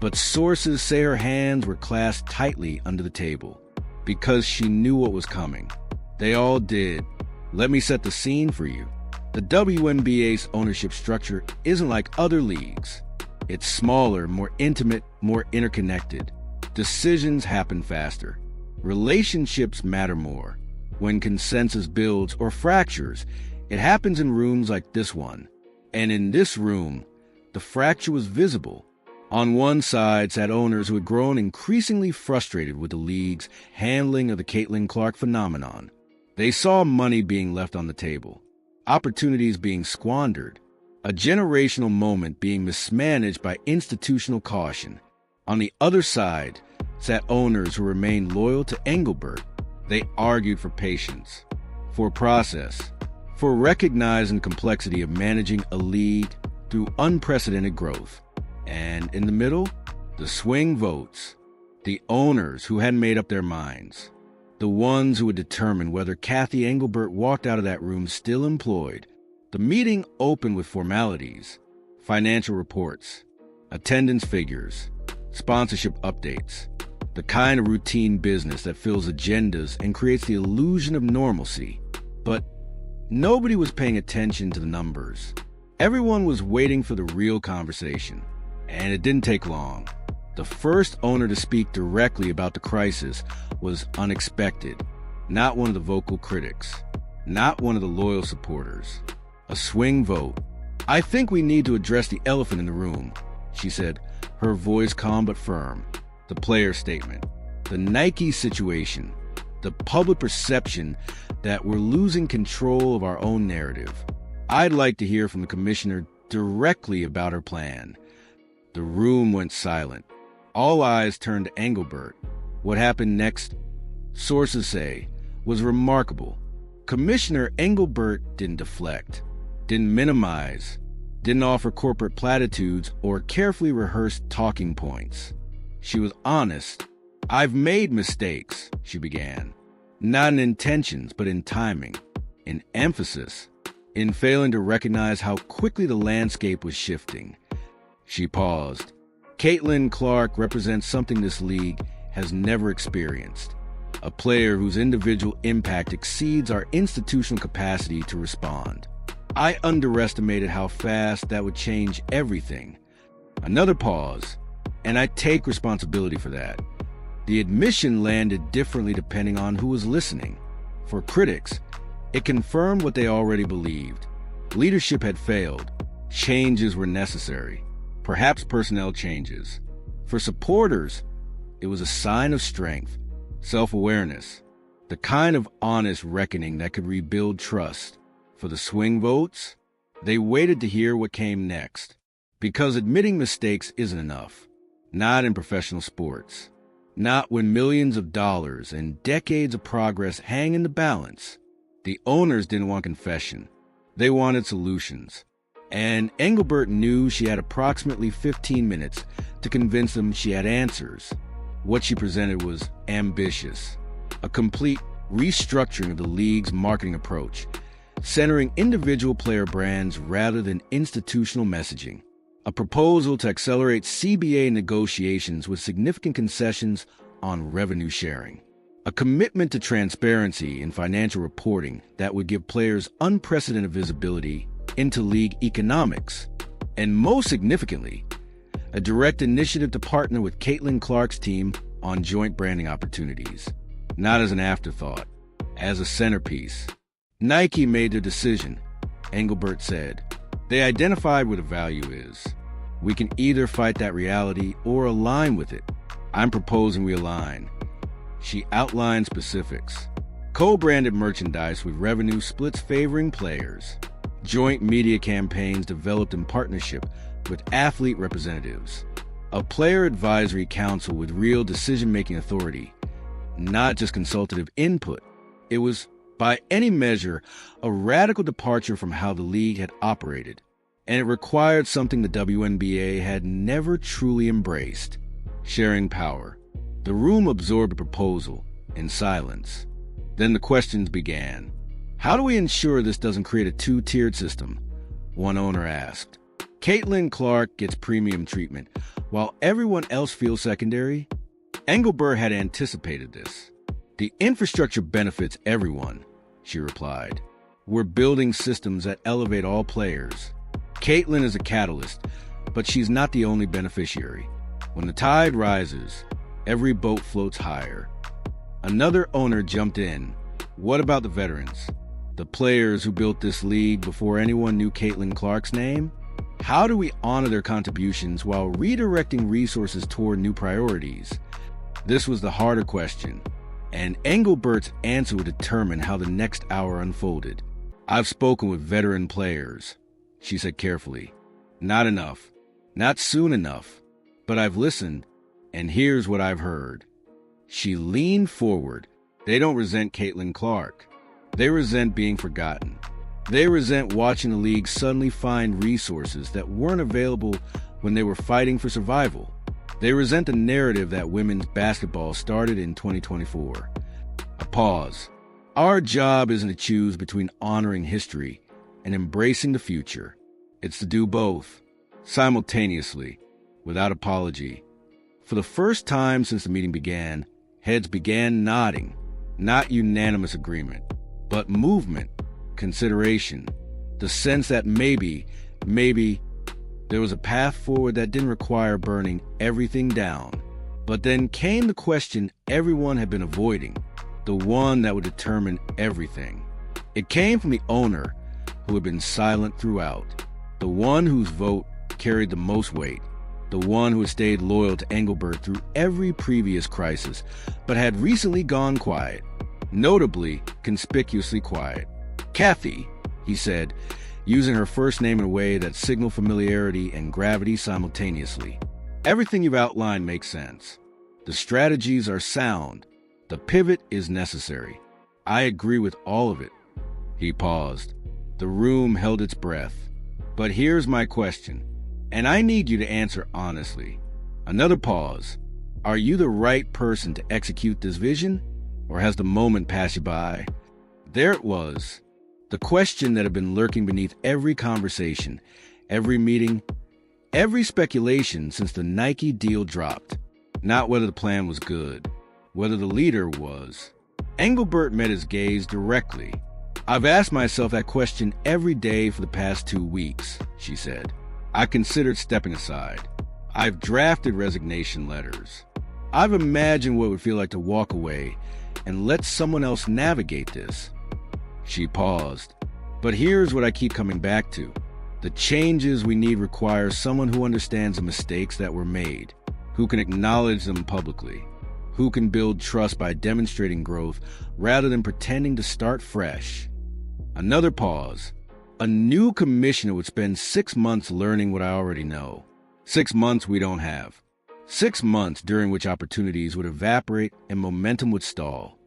But sources say her hands were clasped tightly under the table because she knew what was coming. They all did. Let me set the scene for you. The WNBA's ownership structure isn't like other leagues. It's smaller, more intimate, more interconnected. Decisions happen faster. Relationships matter more. When consensus builds or fractures, it happens in rooms like this one. And in this room, the fracture was visible. On one side sat owners who had grown increasingly frustrated with the league's handling of the Caitlin Clark phenomenon. They saw money being left on the table, opportunities being squandered, a generational moment being mismanaged by institutional caution. On the other side sat owners who remained loyal to Engelbert. They argued for patience, for process, for recognizing the complexity of managing a league through unprecedented growth. And in the middle, the swing votes, the owners who hadn't made up their minds, the ones who would determine whether Cathy Engelbert walked out of that room still employed. The meeting opened with formalities, financial reports, attendance figures, sponsorship updates, the kind of routine business that fills agendas and creates the illusion of normalcy. But nobody was paying attention to the numbers. Everyone was waiting for the real conversation. And it didn't take long. The first owner to speak directly about the crisis was unexpected. Not one of the vocal critics. Not one of the loyal supporters. A swing vote. "I think we need to address the elephant in the room," she said, her voice calm but firm. The player statement. The Nike situation. The public perception that we're losing control of our own narrative. I'd like to hear from the commissioner directly about her plan. The room went silent. All eyes turned to Engelbert. What happened next, sources say, was remarkable. Commissioner Engelbert didn't deflect, didn't minimize, didn't offer corporate platitudes or carefully rehearsed talking points. She was honest. "I've made mistakes," she began. Not in intentions, but in timing, in emphasis, in failing to recognize how quickly the landscape was shifting. She paused. Caitlin Clark represents something this league has never experienced. A player whose individual impact exceeds our institutional capacity to respond. I underestimated how fast that would change everything. Another pause, and I take responsibility for that. The admission landed differently depending on who was listening. For critics, it confirmed what they already believed. Leadership had failed. Changes were necessary. Perhaps personnel changes. For supporters, it was a sign of strength, self-awareness, the kind of honest reckoning that could rebuild trust. For the swing votes, they waited to hear what came next. Because admitting mistakes isn't enough. Not in professional sports. Not when millions of dollars and decades of progress hang in the balance. The owners didn't want confession. They wanted solutions. And Engelbert knew she had approximately 15 minutes to convince them she had answers. What she presented was ambitious. A complete restructuring of the league's marketing approach, centering individual player brands rather than institutional messaging. A proposal to accelerate CBA negotiations with significant concessions on revenue sharing. A commitment to transparency in financial reporting that would give players unprecedented visibility into league economics, and most significantly, a direct initiative to partner with Caitlin Clark's team on joint branding opportunities, not as an afterthought, as a centerpiece. Nike made their decision, Engelbert said. They identified what a value is. We can either fight that reality or align with it. I'm proposing we align. She outlined specifics. Co-branded merchandise with revenue splits favoring players. Joint media campaigns developed in partnership with athlete representatives. A player advisory council with real decision-making authority, not just consultative input. It was, by any measure, a radical departure from how the league had operated, and it required something the WNBA had never truly embraced: sharing power. The room absorbed the proposal in silence. Then the questions began. How do we ensure this doesn't create a two-tiered system? One owner asked. Caitlin Clark gets premium treatment, while everyone else feels secondary? Engelbert had anticipated this. The infrastructure benefits everyone, she replied. We're building systems that elevate all players. Caitlin is a catalyst, but she's not the only beneficiary. When the tide rises, every boat floats higher. Another owner jumped in. What about the veterans? The players who built this league before anyone knew Caitlin Clark's name? How do we honor their contributions while redirecting resources toward new priorities? This was the harder question, and Engelbert's answer would determine how the next hour unfolded. I've spoken with veteran players, she said carefully. Not enough. Not soon enough. But I've listened, and here's what I've heard. She leaned forward. They don't resent Caitlin Clark. They resent being forgotten. They resent watching the league suddenly find resources that weren't available when they were fighting for survival. They resent the narrative that women's basketball started in 2024. A pause. Our job isn't to choose between honoring history and embracing the future. It's to do both, simultaneously, without apology. For the first time since the meeting began, heads began nodding. Not unanimous agreement, but movement, consideration, the sense that maybe, there was a path forward that didn't require burning everything down. But then came the question everyone had been avoiding, the one that would determine everything. It came from the owner who had been silent throughout, the one whose vote carried the most weight, the one who had stayed loyal to Engelbert through every previous crisis, but had recently gone quiet, notably conspicuously quiet. Kathy, he said, using her first name in a way that signaled familiarity and gravity simultaneously. Everything you've outlined makes sense. The strategies are sound. The pivot is necessary. I agree with all of it. He paused. The room held its breath. But here's my question, and I need you to answer honestly. Another pause. Are you the right person to execute this vision, or has the moment passed you by? There it was. The question that had been lurking beneath every conversation, every meeting, every speculation since the Nike deal dropped. Not whether the plan was good, whether the leader was. Engelbert met his gaze directly. I've asked myself that question every day for the past 2 weeks, she said. I considered stepping aside. I've drafted resignation letters. I've imagined what it would feel like to walk away and let someone else navigate this. She paused. But here's what I keep coming back to. The changes we need require someone who understands the mistakes that were made, who can acknowledge them publicly, who can build trust by demonstrating growth rather than pretending to start fresh. Another pause. A new commissioner would spend 6 months learning what I already know. 6 months we don't have. 6 months during which opportunities would evaporate and momentum would stall.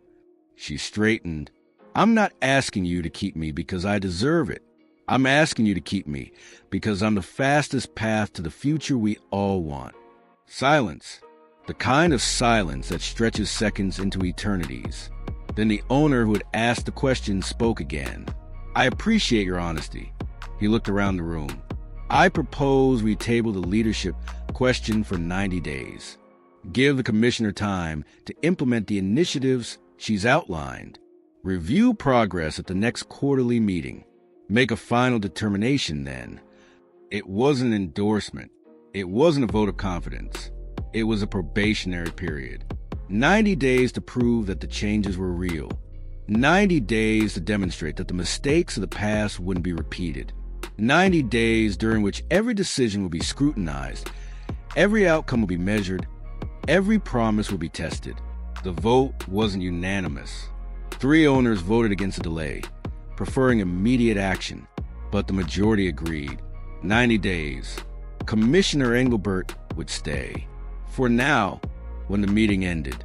She straightened. I'm not asking you to keep me because I deserve it. I'm asking you to keep me because I'm the fastest path to the future we all want. Silence. The kind of silence that stretches seconds into eternities. Then the owner who had asked the question spoke again. I appreciate your honesty. He looked around the room. I propose we table the leadership question for 90 days. Give the commissioner time to implement the initiatives she's outlined. Review progress at the next quarterly meeting. make a final determination then. It wasn't an endorsement. It wasn't a vote of confidence. It was a probationary period. 90 days to prove that the changes were real. 90 days to demonstrate that the mistakes of the past wouldn't be repeated. 90 days during which every decision will be scrutinized, every outcome will be measured, every promise will be tested. The vote wasn't unanimous. 3 owners voted against the delay, preferring immediate action, but the majority agreed. 90 days. Commissioner Engelbert would stay. For now, when the meeting ended.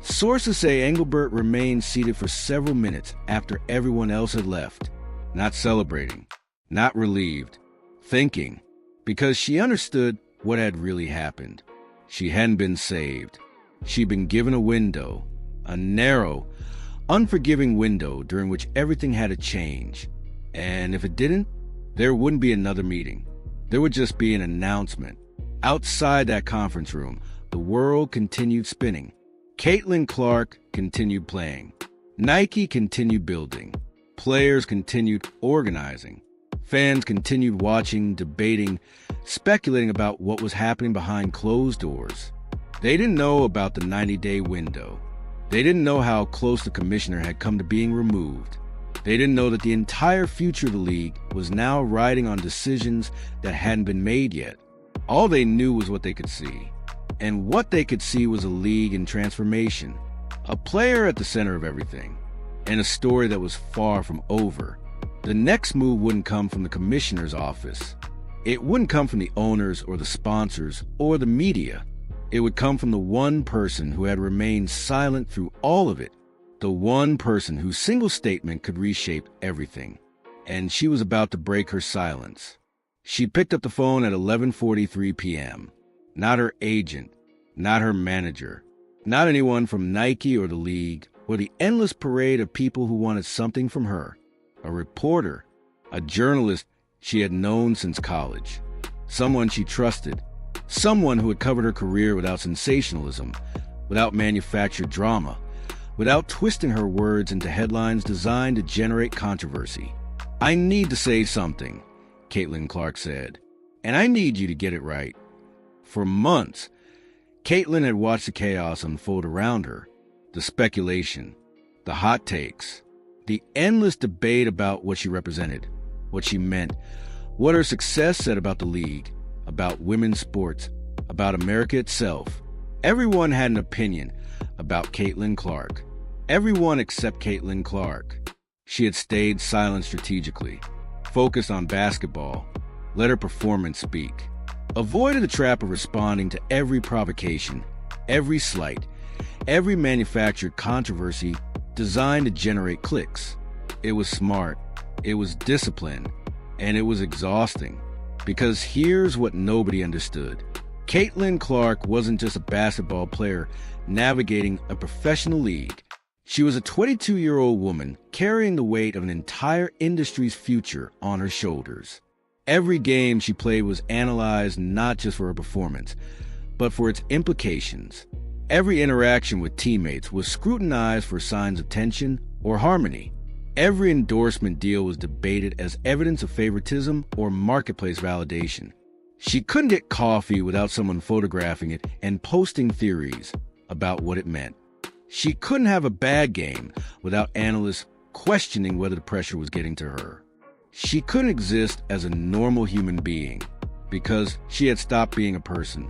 Sources say Engelbert remained seated for several minutes after everyone else had left, not celebrating, not relieved, thinking, because she understood what had really happened. She hadn't been saved. She'd been given a window, a narrow, unforgiving window during which everything had to change. And if it didn't, there wouldn't be another meeting. There would just be an announcement. Outside that conference room, the world continued spinning. Caitlin Clark continued playing. Nike continued building. Players continued organizing. Fans continued watching, debating, speculating about what was happening behind closed doors. They didn't know about the 90-day window. They didn't know how close the commissioner had come to being removed. They didn't know that the entire future of the league was now riding on decisions that hadn't been made yet. All they knew was what they could see. And what they could see was a league in transformation, a player at the center of everything, and a story that was far from over. The next move wouldn't come from the commissioner's office. It wouldn't come from the owners or the sponsors or the media. It would come from the one person who had remained silent through all of it, the one person whose single statement could reshape everything. And she was about to break her silence. She picked up the phone at 11:43 p.m. Not her agent, not her manager, not anyone from Nike or the league, or the endless parade of people who wanted something from her. A reporter, a journalist she had known since college, someone she trusted, someone who had covered her career without sensationalism, without manufactured drama, without twisting her words into headlines designed to generate controversy. "I need to say something," Caitlin Clark said, "and I need you to get it right." For months, Caitlin had watched the chaos unfold around her, the speculation, the hot takes, the endless debate about what she represented, what she meant, what her success said about the league, about women's sports, about America itself. Everyone had an opinion about Caitlin Clark. Everyone except Caitlin Clark. She had stayed silent strategically, focused on basketball, let her performance speak. Avoided the trap of responding to every provocation, every slight, every manufactured controversy designed to generate clicks. It was smart, it was disciplined, and it was exhausting. Because here's what nobody understood. Caitlin Clark wasn't just a basketball player navigating a professional league. She was a 22-year-old woman carrying the weight of an entire industry's future on her shoulders. Every game she played was analyzed not just for her performance, but for its implications. Every interaction with teammates was scrutinized for signs of tension or harmony. Every endorsement deal was debated as evidence of favoritism or marketplace validation. She couldn't get coffee without someone photographing it and posting theories about what it meant. She couldn't have a bad game without analysts questioning whether the pressure was getting to her. She couldn't exist as a normal human being because she had stopped being a person.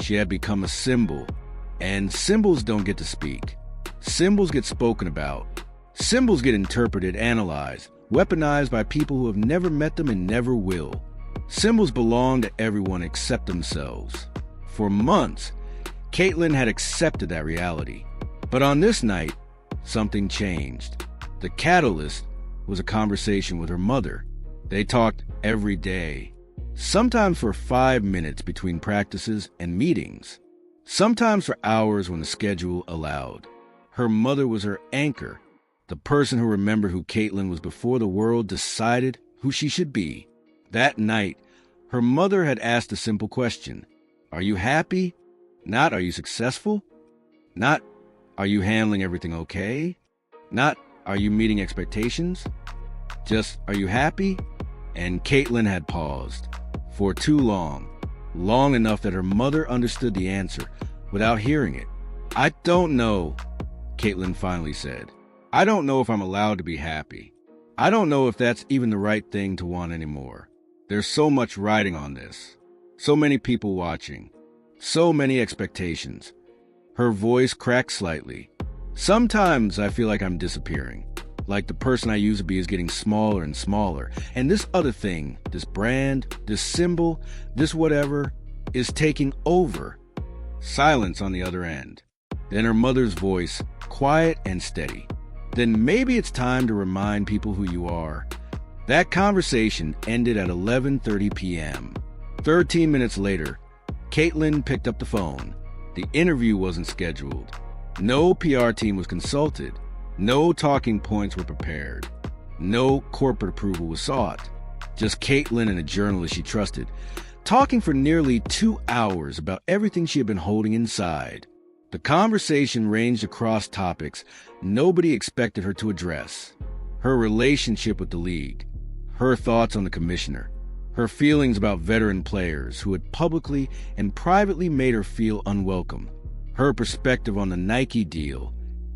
She had become a symbol, and symbols don't get to speak. Symbols get spoken about. Symbols get interpreted, analyzed, weaponized by people who have never met them and never will. Symbols belong to everyone except themselves. For months, Caitlin had accepted that reality. But on this night, something changed. The catalyst was a conversation with her mother. They talked every day, sometimes for 5 minutes between practices and meetings, sometimes for hours when the schedule allowed. Her mother was her anchor, the person who remembered who Caitlin was before the world decided who she should be. That night, her mother had asked a simple question. Are you happy? Not, are you successful? Not, are you handling everything okay? Not, are you meeting expectations? Just, "Are you happy?" And Caitlin had paused. For too long. Long enough that her mother understood the answer without hearing it. "I don't know," Caitlin finally said. "I don't know if I'm allowed to be happy. I don't know if that's even the right thing to want anymore. There's so much riding on this. So many people watching. So many expectations." Her voice cracked slightly. "Sometimes I feel like I'm disappearing. Like the person I used to be is getting smaller and smaller. And this other thing, this brand, this symbol, this whatever, is taking over." Silence on the other end. Then her mother's voice, quiet and steady. "Then maybe it's time to remind people who you are." That conversation ended at 11:30 p.m. 13 minutes later, Caitlin picked up the phone. The interview wasn't scheduled. No PR team was consulted. No talking points were prepared. No corporate approval was sought. Just Caitlin and a journalist she trusted, talking for nearly 2 hours about everything she had been holding inside. The conversation ranged across topics nobody expected her to address. Her relationship with the league, her thoughts on the commissioner, her feelings about veteran players who had publicly and privately made her feel unwelcome, her perspective on the Nike deal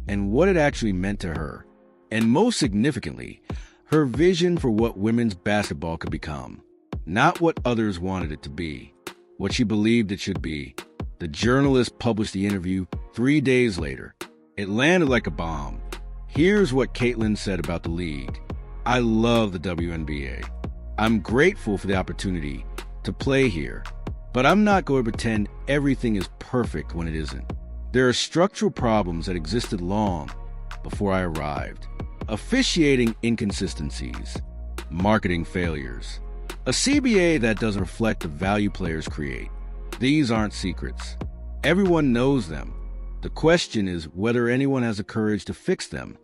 and what it actually meant to her, and most significantly, her vision for what women's basketball could become. Not what others wanted it to be, what she believed it should be. The journalist published the interview 3 days later. It landed like a bomb. Here's what Caitlin said about the league. "I love the WNBA. I'm grateful for the opportunity to play here, but I'm not going to pretend everything is perfect when it isn't. There are structural problems that existed long before I arrived. Officiating inconsistencies, marketing failures, a CBA that doesn't reflect the value players create. These aren't secrets. Everyone knows them. The question is whether anyone has the courage to fix them."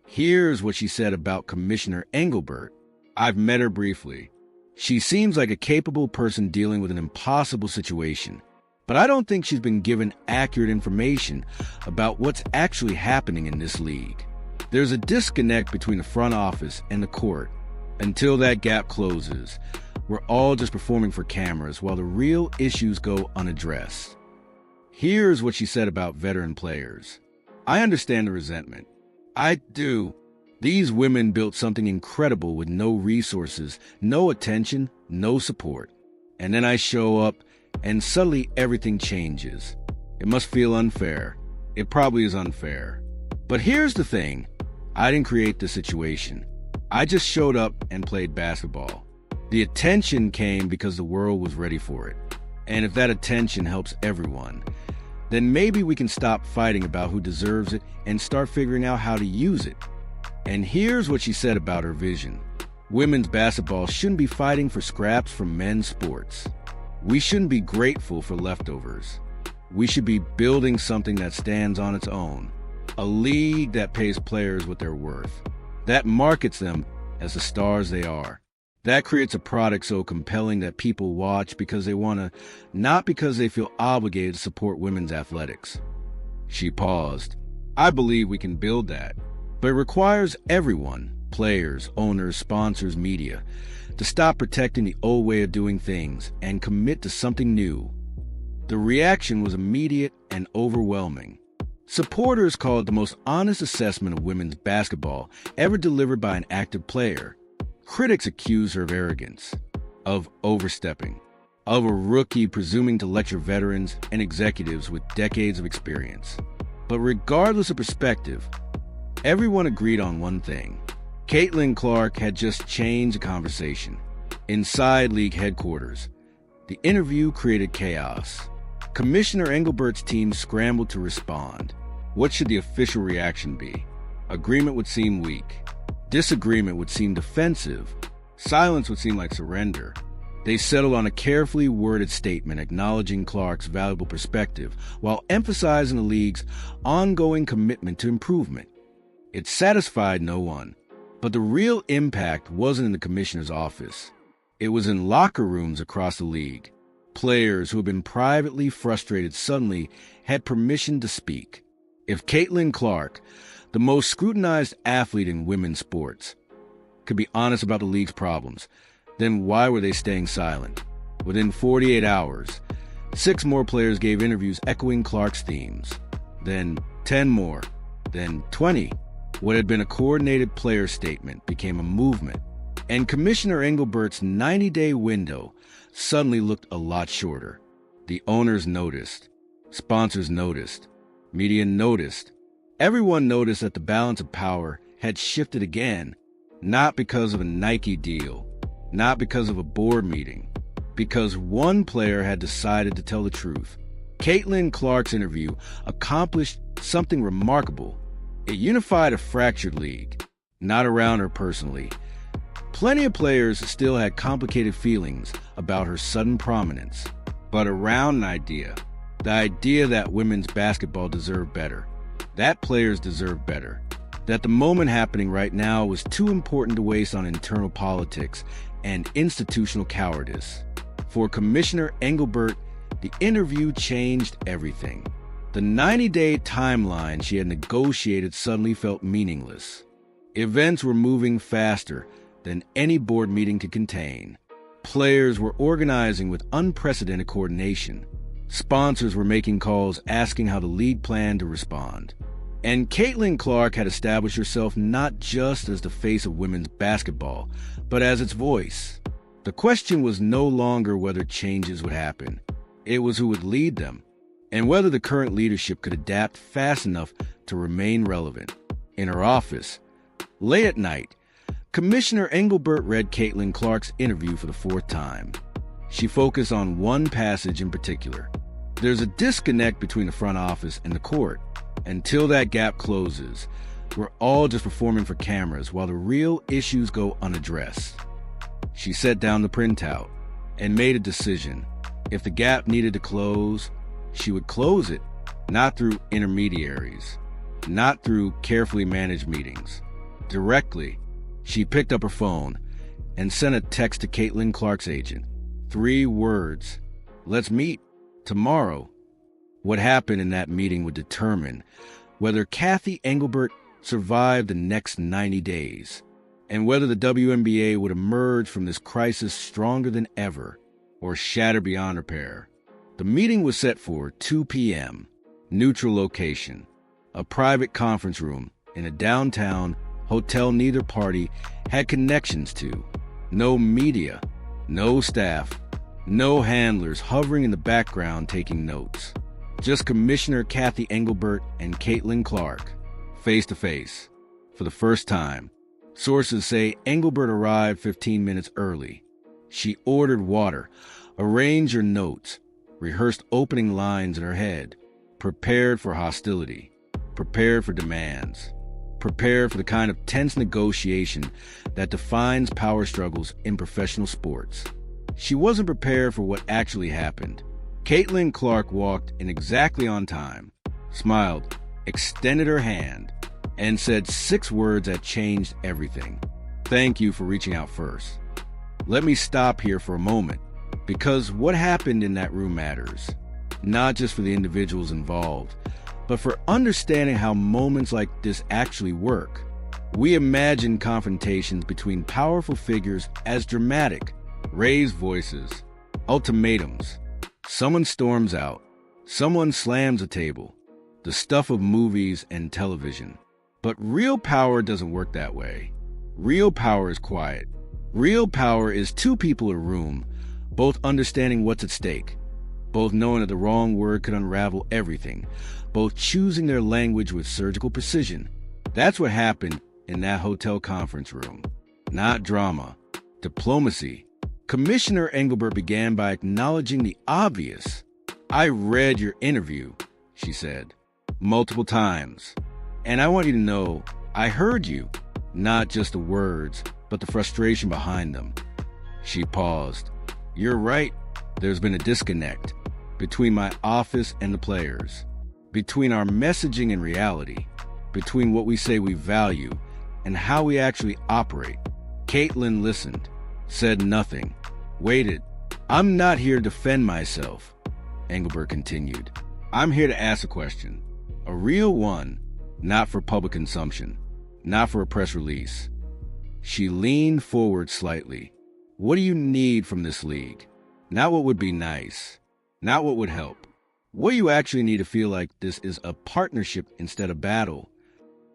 Here's what she said about Commissioner Engelbert. "I've met her briefly. She seems like a capable person dealing with an impossible situation. But I don't think she's been given accurate information about what's actually happening in this league. There's a disconnect between the front office and the court. Until that gap closes, we're all just performing for cameras while the real issues go unaddressed." Here's what she said about veteran players. "I understand the resentment. I do. These women built something incredible with no resources, no attention, no support. And then I show up, and suddenly everything changes. It must feel unfair. It probably is unfair. But here's the thing. I didn't create the situation. I just showed up and played basketball. The attention came because the world was ready for it. And if that attention helps everyone, then maybe we can stop fighting about who deserves it and start figuring out how to use it." And here's what she said about her vision. "Women's basketball shouldn't be fighting for scraps from men's sports. We shouldn't be grateful for leftovers. We should be building something that stands on its own. A league that pays players what they're worth. That markets them as the stars they are. That creates a product so compelling that people watch because they want to, not because they feel obligated to support women's athletics." She paused. "I believe we can build that. But it requires everyone, players, owners, sponsors, media, to stop protecting the old way of doing things and commit to something new." The reaction was immediate and overwhelming. Supporters called it the most honest assessment of women's basketball ever delivered by an active player. Critics accused her of arrogance, of overstepping, of a rookie presuming to lecture veterans and executives with decades of experience. But regardless of perspective, everyone agreed on one thing. Caitlin Clark had just changed the conversation. Inside league headquarters, the interview created chaos. Commissioner Engelbert's team scrambled to respond. What should the official reaction be? Agreement would seem weak. Disagreement would seem defensive. Silence would seem like surrender. They settled on a carefully worded statement acknowledging Clark's valuable perspective while emphasizing the league's ongoing commitment to improvement. It satisfied no one. But the real impact wasn't in the commissioner's office. It was in locker rooms across the league. Players who had been privately frustrated suddenly had permission to speak. If Caitlin Clark, the most scrutinized athlete in women's sports, could be honest about the league's problems, then why were they staying silent? Within 48 hours, 6 more players gave interviews echoing Clark's themes. Then 10 more. Then 20. What had been a coordinated player statement became a movement, and Commissioner Engelbert's 90-day window suddenly looked a lot shorter. The owners noticed. Sponsors noticed. Media noticed. Everyone noticed that the balance of power had shifted again, not because of a Nike deal, not because of a board meeting, because one player had decided to tell the truth. Caitlin Clark's interview accomplished something remarkable. It unified a fractured league, not around her personally. Plenty of players still had complicated feelings about her sudden prominence, but around an idea, the idea that women's basketball deserved better, that players deserved better, that the moment happening right now was too important to waste on internal politics and institutional cowardice. For Commissioner Engelbert, the interview changed everything. The 90-day timeline she had negotiated suddenly felt meaningless. Events were moving faster than any board meeting could contain. Players were organizing with unprecedented coordination. Sponsors were making calls asking how the league planned to respond. And Caitlin Clark had established herself not just as the face of women's basketball, but as its voice. The question was no longer whether changes would happen. It was who would lead them, and whether the current leadership could adapt fast enough to remain relevant. In her office, late at night, Commissioner Engelbert read Caitlin Clark's interview for the 4th time. She focused on one passage in particular. There's a disconnect between the front office and the court. Until that gap closes, we're all just performing for cameras while the real issues go unaddressed. She set down the printout and made a decision. If the gap needed to close, she would close it, not through intermediaries, not through carefully managed meetings. Directly, she picked up her phone and sent a text to Caitlin Clark's agent. 3 words. Let's meet tomorrow. What happened in that meeting would determine whether Kathy Engelbert survived the next 90 days, and whether the WNBA would emerge from this crisis stronger than ever or shatter beyond repair. The meeting was set for 2 p.m., neutral location, a private conference room in a downtown hotel neither party had connections to. No media, no staff, no handlers hovering in the background taking notes. Just Commissioner Kathy Engelbert and Caitlin Clark, face to face. For the first time, sources say Engelbert arrived 15 minutes early. She ordered water, arranged her notes, rehearsed opening lines in her head, prepared for hostility, prepared for demands, prepared for the kind of tense negotiation that defines power struggles in professional sports. She wasn't prepared for what actually happened. Caitlin Clark walked in exactly on time, smiled, extended her hand, and said 6 words that changed everything. Thank you for reaching out first. Let me stop here for a moment, because what happened in that room matters, not just for the individuals involved, but for understanding how moments like this actually work. We imagine confrontations between powerful figures as dramatic, raised voices, ultimatums. Someone storms out. Someone slams a table. The stuff of movies and television. But real power doesn't work that way. Real power is quiet. Real power is 2 people in a room, both understanding what's at stake, both knowing that the wrong word could unravel everything, both choosing their language with surgical precision. That's what happened in that hotel conference room. Not drama. Diplomacy. Commissioner Engelbert began by acknowledging the obvious. I read your interview, she said, multiple times. And I want you to know, I heard you, not just the words, but the frustration behind them. She paused. You're right. There's been a disconnect between my office and the players, between our messaging and reality, between what we say we value and how we actually operate. Caitlin listened, said nothing, waited. I'm not here to defend myself, Engelbert continued. I'm here to ask a question, a real one, not for public consumption, not for a press release. She leaned forward slightly. What do you need from this league? Not what would be nice. Not what would help. What do you actually need to feel like this is a partnership instead of battle?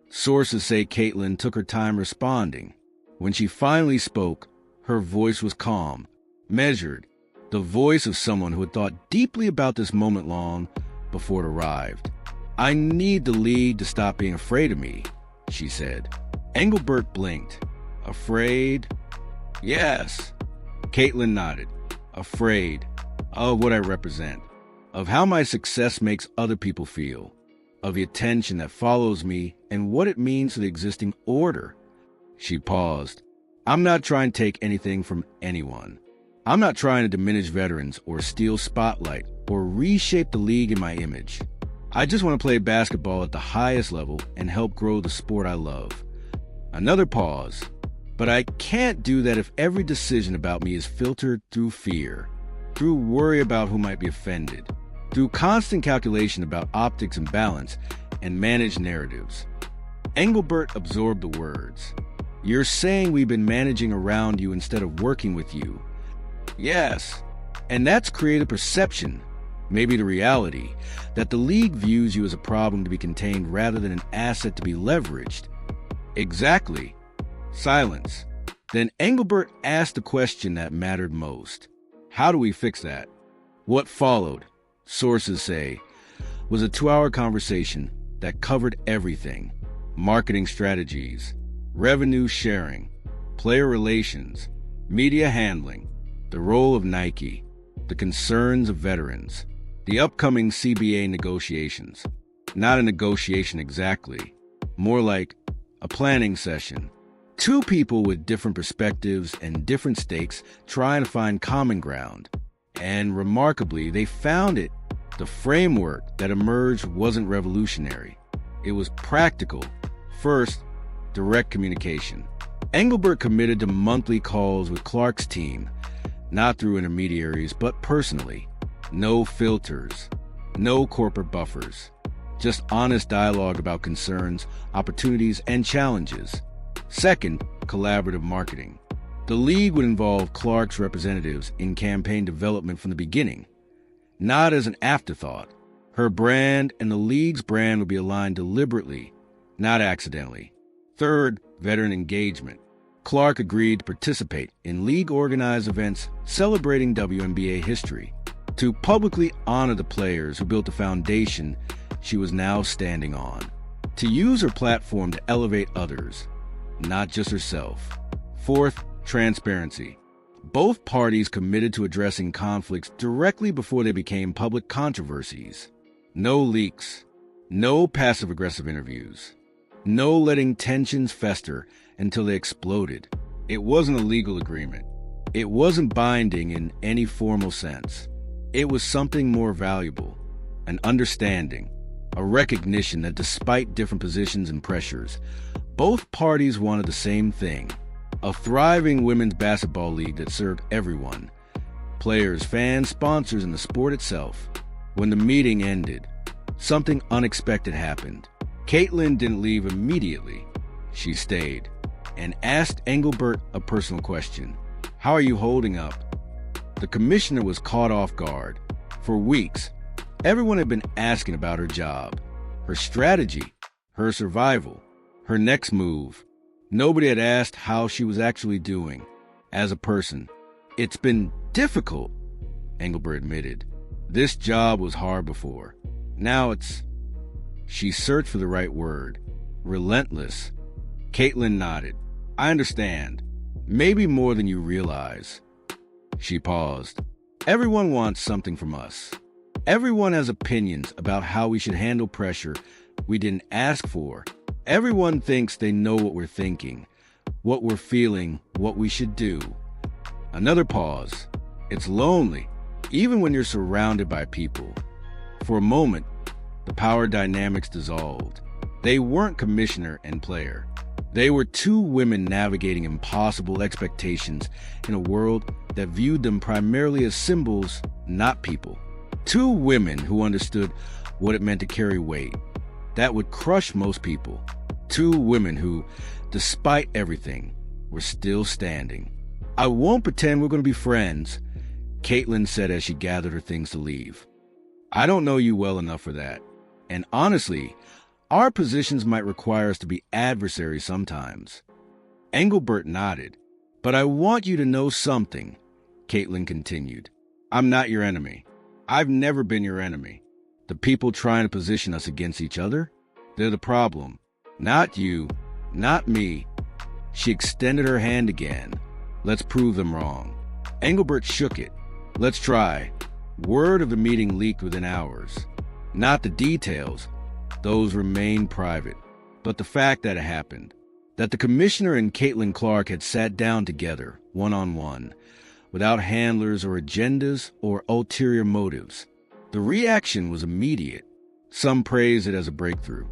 Sources say Caitlin took her time responding. When she finally spoke, her voice was calm, measured, the voice of someone who had thought deeply about this moment long before it arrived. I need the league to stop being afraid of me, she said. Engelbert blinked. Afraid? Yes. Caitlin nodded. Afraid of what I represent, of how my success makes other people feel, of the attention that follows me and what it means to the existing order. She paused. I'm not trying to take anything from anyone. I'm not trying to diminish veterans or steal spotlight or reshape the league in my image. I just want to play basketball at the highest level and help grow the sport I love. Another pause. But I can't do that if every decision about me is filtered through fear, through worry about who might be offended, through constant calculation about optics and balance, and managed narratives. Engelbert absorbed the words. You're saying we've been managing around you instead of working with you. Yes, and that's created perception, maybe the reality, that the league views you as a problem to be contained rather than an asset to be leveraged. Exactly. Silence. Then Engelbert asked the question that mattered most. How do we fix that? What followed, sources say, was a 2-hour conversation that covered everything. Marketing strategies, revenue sharing, player relations, media handling, the role of Nike, the concerns of veterans, the upcoming CBA negotiations. Not a negotiation exactly, more like a planning session. Two people with different perspectives and different stakes trying to find common ground. And remarkably, they found it. The framework that emerged wasn't revolutionary. It was practical. First, direct communication. Engelbert committed to monthly calls with Clark's team, not through intermediaries, but personally. No filters, no corporate buffers, just honest dialogue about concerns, opportunities, and challenges. Second, collaborative marketing. The league would involve Clark's representatives in campaign development from the beginning, not as an afterthought. Her brand and the league's brand would be aligned deliberately, not accidentally. Third, veteran engagement. Clark agreed to participate in league-organized events celebrating WNBA history, to publicly honor the players who built the foundation she was now standing on, to use her platform to elevate others, not just herself. Fourth, transparency. Both parties committed to addressing conflicts directly before they became public controversies. No leaks, no passive-aggressive interviews, no letting tensions fester until they exploded. It wasn't a legal agreement. It wasn't binding in any formal sense. It was something more valuable, an understanding, a recognition that despite different positions and pressures, both parties wanted the same thing, a thriving women's basketball league that served everyone, players, fans, sponsors, and the sport itself. When the meeting ended, something unexpected happened. Caitlin didn't leave immediately. She stayed and asked Engelbert a personal question. How are you holding up? The commissioner was caught off guard. For weeks, everyone had been asking about her job, her strategy, her survival, her next move. Nobody had asked how she was actually doing as a person. It's been difficult, Engelbert admitted. This job was hard before. Now it's... She searched for the right word. Relentless. Caitlin nodded. I understand. Maybe more than you realize. She paused. Everyone wants something from us. Everyone has opinions about how we should handle pressure we didn't ask for. Everyone thinks they know what we're thinking, what we're feeling, what we should do. Another pause. It's lonely, even when you're surrounded by people. For a moment, the power dynamics dissolved. They weren't commissioner and player. They were two women navigating impossible expectations in a world that viewed them primarily as symbols, not people. Two women who understood what it meant to carry weight that would crush most people. Two women who, despite everything, were still standing. "I won't pretend we're going to be friends," Caitlin said as she gathered her things to leave. "I don't know you well enough for that. And honestly, our positions might require us to be adversaries sometimes." Engelbert nodded. "But I want you to know something," Caitlin continued. "I'm not your enemy. I've never been your enemy. The people trying to position us against each other, they're the problem. Not you, not me." She extended her hand again. "Let's prove them wrong." Engelbert shook it. "Let's try." Word of the meeting leaked within hours. Not the details. Those remained private. But the fact that it happened. That the commissioner and Caitlin Clark had sat down together, one-on-one, without handlers or agendas or ulterior motives. The reaction was immediate. Some praised it as a breakthrough.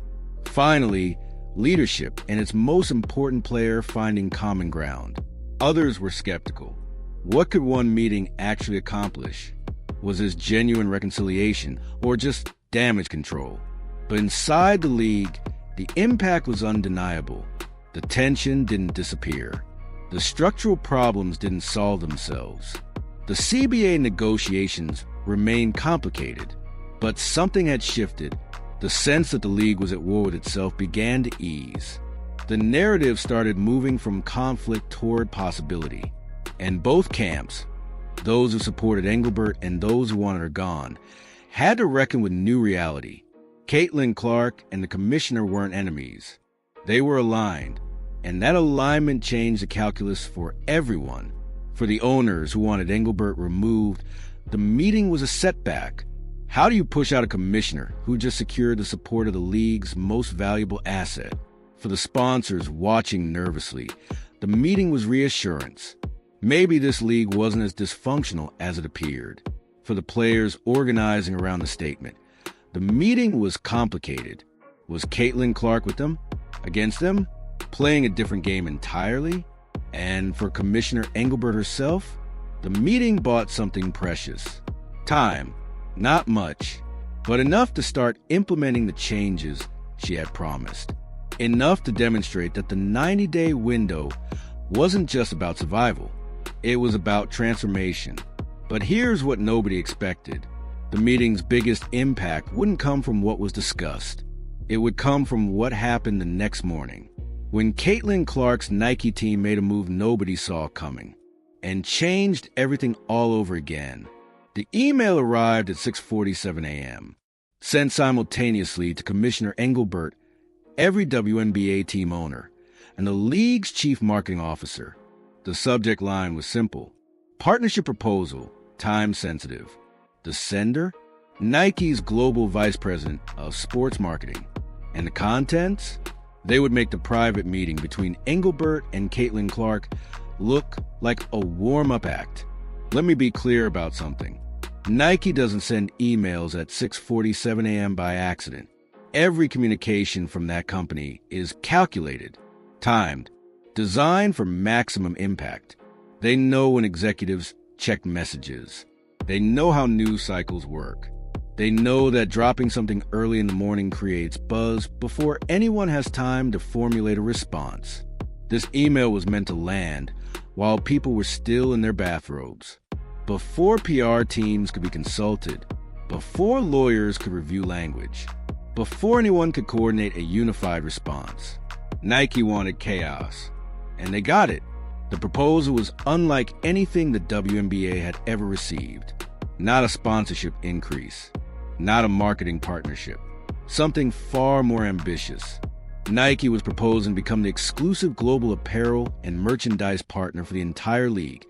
Finally, leadership and its most important player finding common ground. Others were skeptical. What could one meeting actually accomplish? Was this genuine reconciliation or just damage control? But inside the league, the impact was undeniable. The tension didn't disappear. The structural problems didn't solve themselves. The CBA negotiations remained complicated, but something had shifted. The sense that the league was at war with itself began to ease. The narrative started moving from conflict toward possibility. And both camps, those who supported Engelbert and those who wanted her gone, had to reckon with new reality. Caitlin Clark and the commissioner weren't enemies. They were aligned, and that alignment changed the calculus for everyone. For the owners who wanted Engelbert removed, the meeting was a setback. How do you push out a commissioner who just secured the support of the league's most valuable asset? For the sponsors watching nervously, the meeting was reassurance. Maybe this league wasn't as dysfunctional as it appeared. For the players organizing around the statement, the meeting was complicated. Was Caitlin Clark with them? Against them? Playing a different game entirely? And for Commissioner Engelbert herself, the meeting bought something precious. Time. Not much, but enough to start implementing the changes she had promised. Enough to demonstrate that the 90-day window wasn't just about survival. It was about transformation. But here's what nobody expected. The meeting's biggest impact wouldn't come from what was discussed. It would come from what happened the next morning, when Caitlin Clark's Nike team made a move nobody saw coming and changed everything all over again. The email arrived at 6:47 a.m., sent simultaneously to Commissioner Engelbert, every WNBA team owner, and the league's chief marketing officer. The subject line was simple: partnership proposal, time sensitive. The sender? Nike's global vice president of sports marketing. And the contents? They would make the private meeting between Engelbert and Caitlin Clark look like a warm-up act. Let me be clear about something. Nike doesn't send emails at 6:47 a.m. by accident. Every communication from that company is calculated, timed, designed for maximum impact. They know when executives check messages. They know how news cycles work. They know that dropping something early in the morning creates buzz before anyone has time to formulate a response. This email was meant to land while people were still in their bathrobes, before PR teams could be consulted, before lawyers could review language, before anyone could coordinate a unified response. Nike wanted chaos, and they got it. The proposal was unlike anything the WNBA had ever received. Not a sponsorship increase, not a marketing partnership, something far more ambitious. Nike was proposing to become the exclusive global apparel and merchandise partner for the entire league,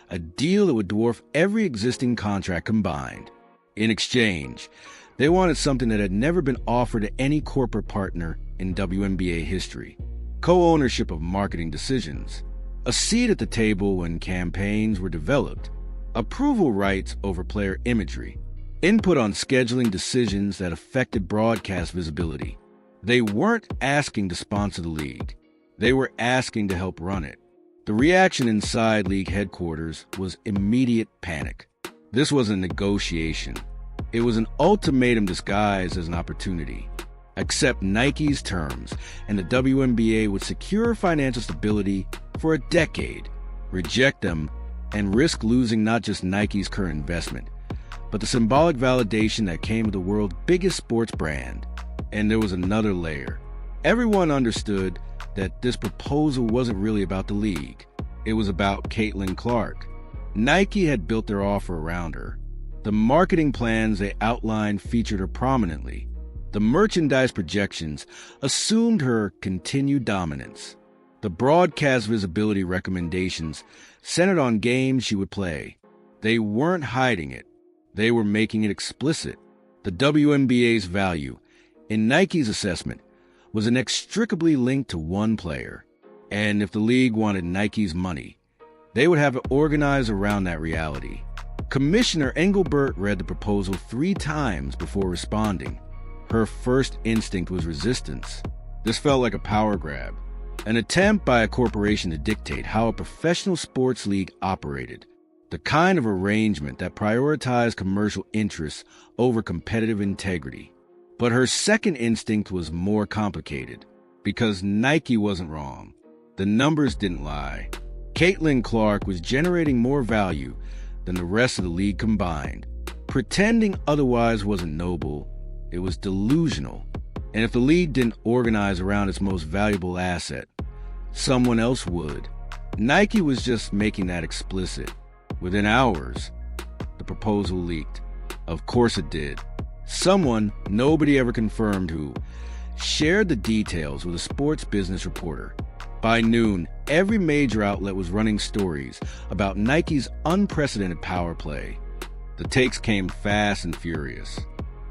a deal that would dwarf every existing contract combined. In exchange, they wanted something that had never been offered to any corporate partner in WNBA history: co-ownership of marketing decisions, a seat at the table when campaigns were developed, approval rights over player imagery, input on scheduling decisions that affected broadcast visibility. They weren't asking to sponsor the league. They were asking to help run it. The reaction inside league headquarters was immediate panic. This was a negotiation. It was an ultimatum disguised as an opportunity. accept Nike's terms, and the WNBA would secure financial stability for a decade, reject them, and risk losing not just Nike's current investment, but the symbolic validation that came with the world's biggest sports brand. And there was another layer. Everyone understood that this proposal wasn't really about the league. It was about Caitlin Clark. Nike had built their offer around her. The marketing plans they outlined featured her prominently. The merchandise projections assumed her continued dominance. The broadcast visibility recommendations centered on games she would play. They weren't hiding it. They were making it explicit. The WNBA's value, in Nike's assessment, was inextricably linked to one player. And if the league wanted Nike's money, they would have it organized around that reality. Commissioner Engelbert read the proposal 3 times before responding. Her first instinct was resistance. This felt like a power grab, an attempt by a corporation to dictate how a professional sports league operated, the kind of arrangement that prioritized commercial interests over competitive integrity. But her second instinct was more complicated, because Nike wasn't wrong. The numbers didn't lie. Caitlin Clark was generating more value than the rest of the league combined. Pretending otherwise wasn't noble, it was delusional. And if the league didn't organize around its most valuable asset, someone else would. Nike was just making that explicit. Within hours, the proposal leaked. Of course it did. Someone, nobody ever confirmed who, shared the details with a sports business reporter. By noon, every major outlet was running stories about Nike's unprecedented power play. The takes came fast and furious.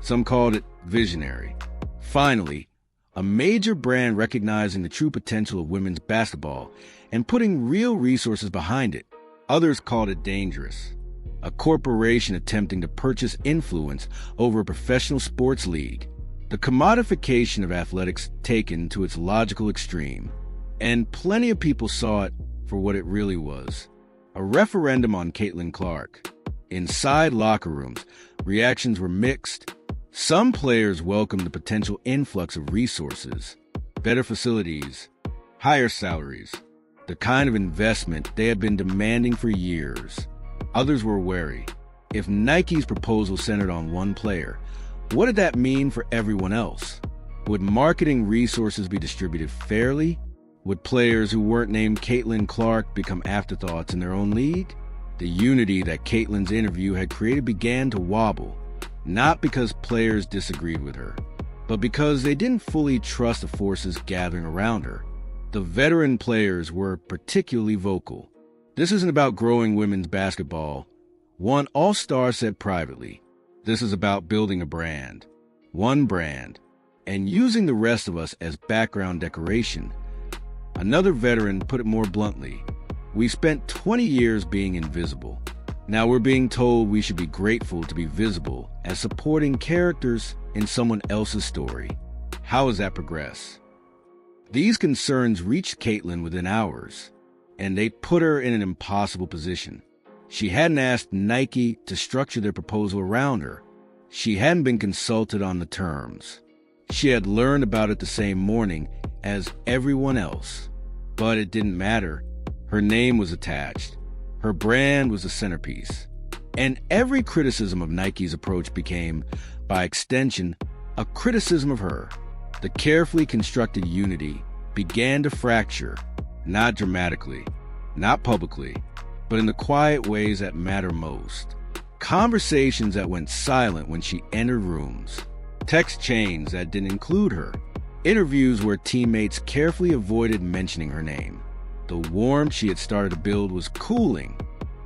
Some called it visionary. Finally, a major brand recognizing the true potential of women's basketball and putting real resources behind it. Others called it dangerous. A corporation attempting to purchase influence over a professional sports league. The commodification of athletics taken to its logical extreme. And plenty of people saw it for what it really was. A referendum on Caitlin Clark. Inside locker rooms, reactions were mixed. Some players welcomed the potential influx of resources, better facilities, higher salaries, the kind of investment they had been demanding for years. Others were wary. If Nike's proposal centered on one player, what did that mean for everyone else? Would marketing resources be distributed fairly? Would players who weren't named Caitlin Clark become afterthoughts in their own league? The unity that Caitlin's interview had created began to wobble, not because players disagreed with her, but because they didn't fully trust the forces gathering around her. The veteran players were particularly vocal. This isn't about growing women's basketball. One all-star said privately, this is about building a brand, one brand, and using the rest of us as background decoration. Another veteran put it more bluntly, we spent 20 years being invisible. Now we're being told we should be grateful to be visible as supporting characters in someone else's story. How has that progressed? These concerns reached Caitlin within hours, and they put her in an impossible position. She hadn't asked Nike to structure their proposal around her. She hadn't been consulted on the terms. She had learned about it the same morning as everyone else. But it didn't matter. Her name was attached. Her brand was the centerpiece. And every criticism of Nike's approach became, by extension, a criticism of her. The carefully constructed unity began to fracture, not dramatically, not publicly, but in the quiet ways that matter most. Conversations that went silent when she entered rooms. Text chains that didn't include her. Interviews where teammates carefully avoided mentioning her name. The warmth she had started to build was cooling,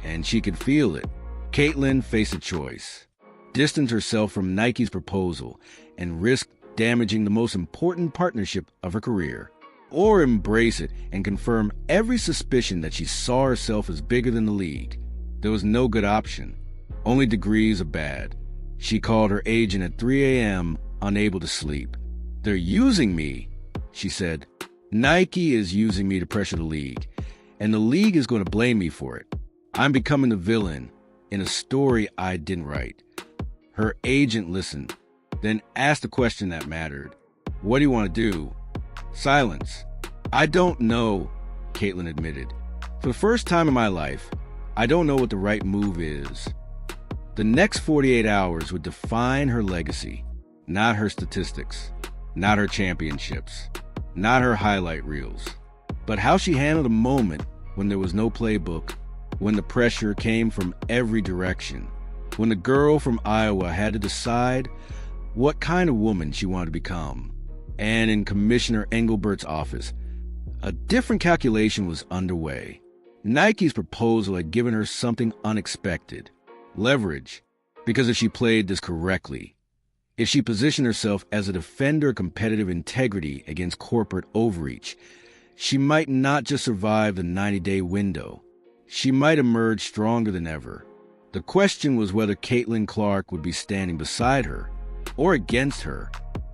and she could feel it. Caitlin faced a choice. Distance herself from Nike's proposal and risk damaging the most important partnership of her career, or embrace it and confirm every suspicion that she saw herself as bigger than the league. There was no good option, only degrees of bad. She called her agent at 3 a.m., unable to sleep. They're using me, she said. Nike is using me to pressure the league, and the league is going to blame me for it. I'm becoming the villain in a story I didn't write. Her agent listened, then asked a question that mattered. What do you want to do? Silence. I don't know, Caitlin admitted. For the first time in my life, I don't know what the right move is. The next 48 hours would define her legacy, not her statistics, not her championships, not her highlight reels, but how she handled a moment when there was no playbook, when the pressure came from every direction, when the girl from Iowa had to decide what kind of woman she wanted to become. And in Commissioner Engelbert's office, a different calculation was underway. Nike's proposal had given her something unexpected: leverage, because if she played this correctly, if she positioned herself as a defender of competitive integrity against corporate overreach, she might not just survive the 90-day window. She might emerge stronger than ever. The question was whether Caitlin Clark would be standing beside her or against her.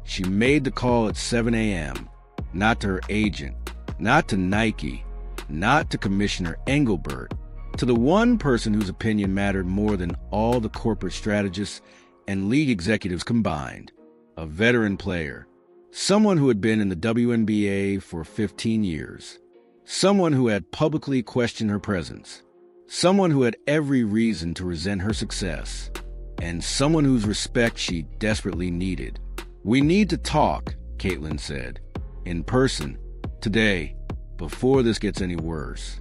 She made the call at 7 a.m., not to her agent, not to Nike, not to Commissioner Engelbert, to the one person whose opinion mattered more than all the corporate strategists and league executives combined: a veteran player, someone who had been in the WNBA for 15 years, someone who had publicly questioned her presence, someone who had every reason to resent her success, and someone whose respect she desperately needed. "We need to talk," Caitlin said, "in person, today, before this gets any worse."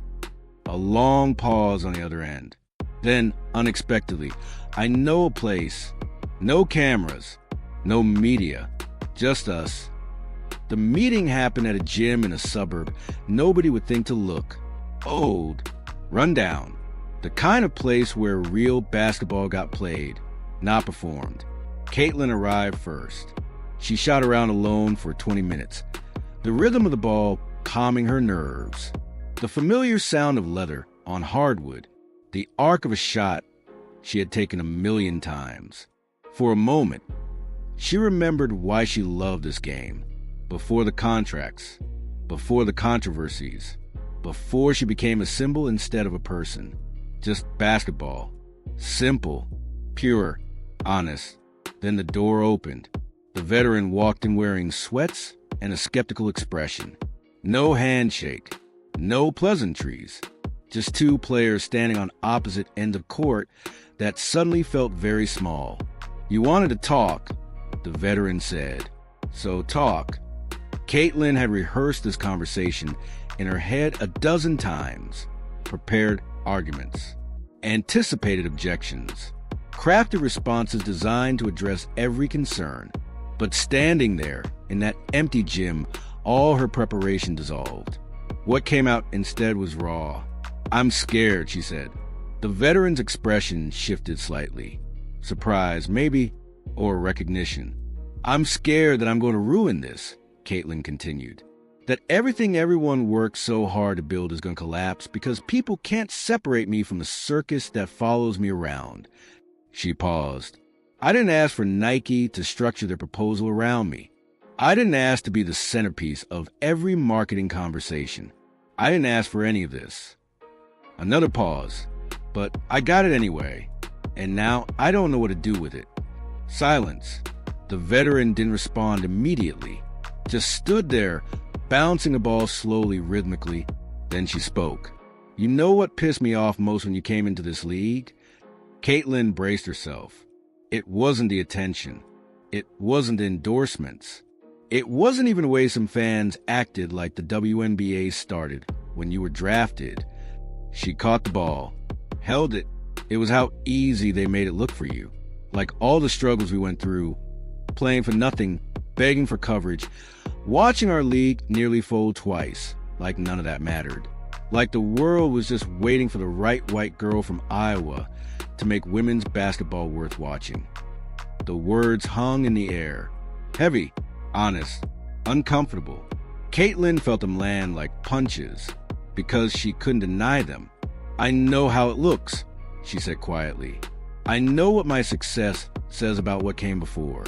A long pause on the other end. Then, unexpectedly, "I know a place. No cameras, no media, just us." The meeting happened at a gym in a suburb nobody would think to look. Old, run down. The kind of place where real basketball got played, not performed. Caitlin arrived first. She shot around alone for 20 minutes, the rhythm of the ball calming her nerves, the familiar sound of leather on hardwood, the arc of a shot she had taken a million times. For a moment, she remembered why she loved this game. Before the contracts, before the controversies, before she became a symbol instead of a person. Just basketball. Simple, pure, honest. Then the door opened. The veteran walked in wearing sweats and a skeptical expression. No handshake, no pleasantries, just two players standing on opposite ends of court that suddenly felt very small. "You wanted to talk," the veteran said. "So talk." Caitlin had rehearsed this conversation in her head a dozen times, prepared arguments, anticipated objections, crafted responses designed to address every concern. But standing there in that empty gym, all her preparation dissolved. What came out instead was raw. "I'm scared," she said. The veteran's expression shifted slightly. Surprise, maybe, or recognition. "I'm scared that I'm going to ruin this," Caitlin continued. "That everything everyone worked so hard to build is going to collapse because people can't separate me from the circus that follows me around." She paused. "I didn't ask for Nike to structure their proposal around me. I didn't ask to be the centerpiece of every marketing conversation. I didn't ask for any of this." Another pause. "But I got it anyway. And now I don't know what to do with it." Silence. The veteran didn't respond immediately, just stood there, bouncing the ball slowly, rhythmically. Then she spoke. "You know what pissed me off most when you came into this league?" Caitlin braced herself. It wasn't the attention. It wasn't the endorsements. It wasn't even the way some fans acted like the WNBA started when you were drafted. She caught the ball, held it. It was how easy they made it look for you. Like all the struggles we went through, playing for nothing, begging for coverage, watching our league nearly fold twice, like none of that mattered. Like the world was just waiting for the right white girl from Iowa to make women's basketball worth watching. The words hung in the air, heavy, honest, uncomfortable. Caitlin felt them land like punches because she couldn't deny them. "I know how it looks," she said quietly. "I know what my success says about what came before,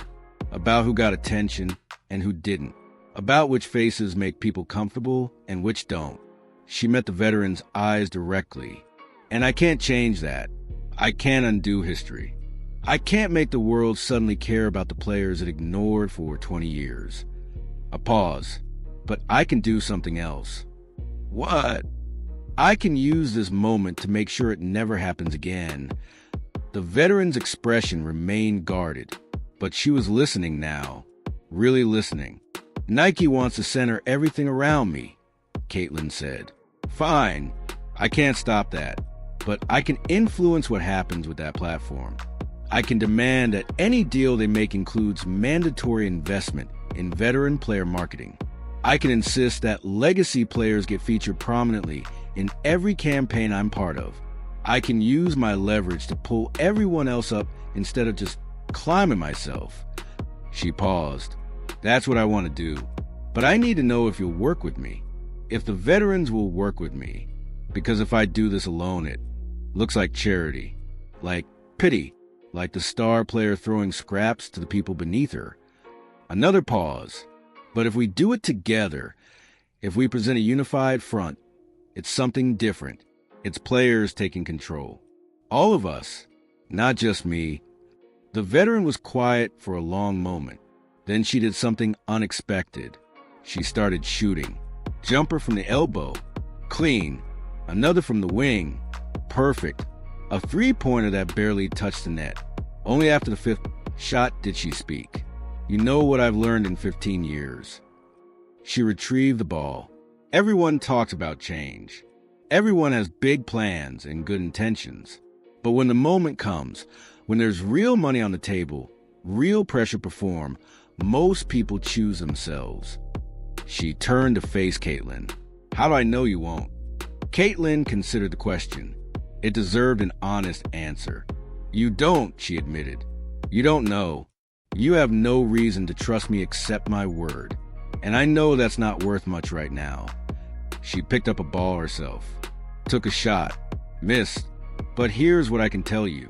about who got attention and who didn't, about which faces make people comfortable and which don't." She met the veteran's eyes directly. "And I can't change that. I can't undo history. I can't make the world suddenly care about the players it ignored for 20 years. A pause. But I can do something else. What? I can use this moment to make sure it never happens again. The veteran's expression remained guarded, but she was listening now. Really listening. Nike wants to center everything around me, Caitlin said. Fine, I can't stop that, but I can influence what happens with that platform. I can demand that any deal they make includes mandatory investment in veteran player marketing. I can insist that legacy players get featured prominently in every campaign I'm part of. I can use my leverage to pull everyone else up instead of just climbing myself. She paused. That's what I want to do. But I need to know if you'll work with me. If the veterans will work with me. Because if I do this alone, it looks like charity. Like pity. Like the star player throwing scraps to the people beneath her. Another pause. But if we do it together, if we present a unified front, it's something different. It's players taking control. All of us, not just me. The veteran was quiet for a long moment. Then she did something unexpected. She started shooting. Jumper from the elbow. Clean. Another from the wing. Perfect. A three-pointer that barely touched the net. Only after the fifth shot did she speak. You know what I've learned in 15 years. She retrieved the ball. Everyone talks about change. Everyone has big plans and good intentions. But when the moment comes, when there's real money on the table, real pressure to perform, most people choose themselves. She turned to face Caitlin. How do I know you won't? Caitlin considered the question. It deserved an honest answer. You don't, she admitted. You don't know. You have no reason to trust me except my word. And I know that's not worth much right now. She picked up a ball herself. Took a shot. Missed. But here's what I can tell you.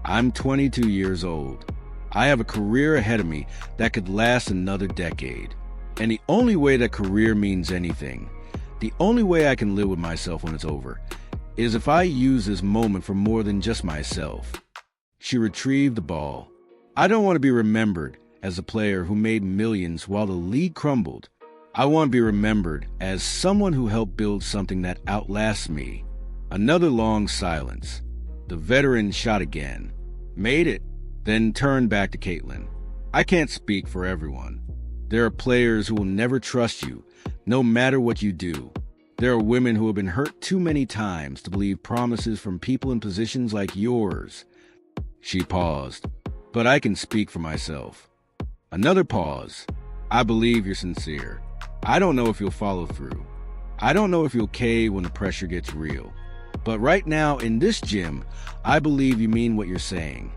I'm 22 years old. I have a career ahead of me that could last another decade. And the only way that career means anything, the only way I can live with myself when it's over, is if I use this moment for more than just myself. She retrieved the ball. I don't want to be remembered as a player who made millions while the league crumbled. I want to be remembered as someone who helped build something that outlasts me. Another long silence. The veteran shot again. Made it. Then turned back to Caitlin. I can't speak for everyone. There are players who will never trust you, no matter what you do. There are women who have been hurt too many times to believe promises from people in positions like yours. She paused. But I can speak for myself. Another pause. I believe you're sincere. I don't know if you'll follow through. I don't know if you'll cave when the pressure gets real. But right now, in this gym, I believe you mean what you're saying.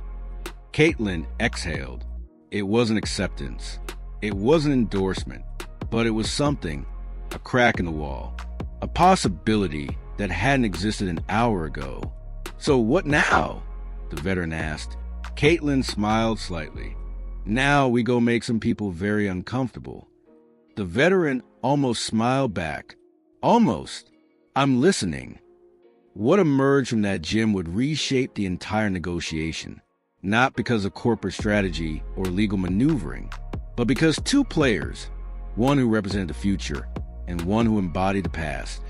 Caitlin exhaled. It wasn't acceptance. It wasn't endorsement. But it was something. A crack in the wall. A possibility that hadn't existed an hour ago. So what now? The veteran asked. Caitlin smiled slightly. Now we go make some people very uncomfortable. The veteran almost smiled back. Almost. I'm listening. What emerged from that gym would reshape the entire negotiation. Not because of corporate strategy or legal maneuvering, but because two players, one who represented the future and one who embodied the past,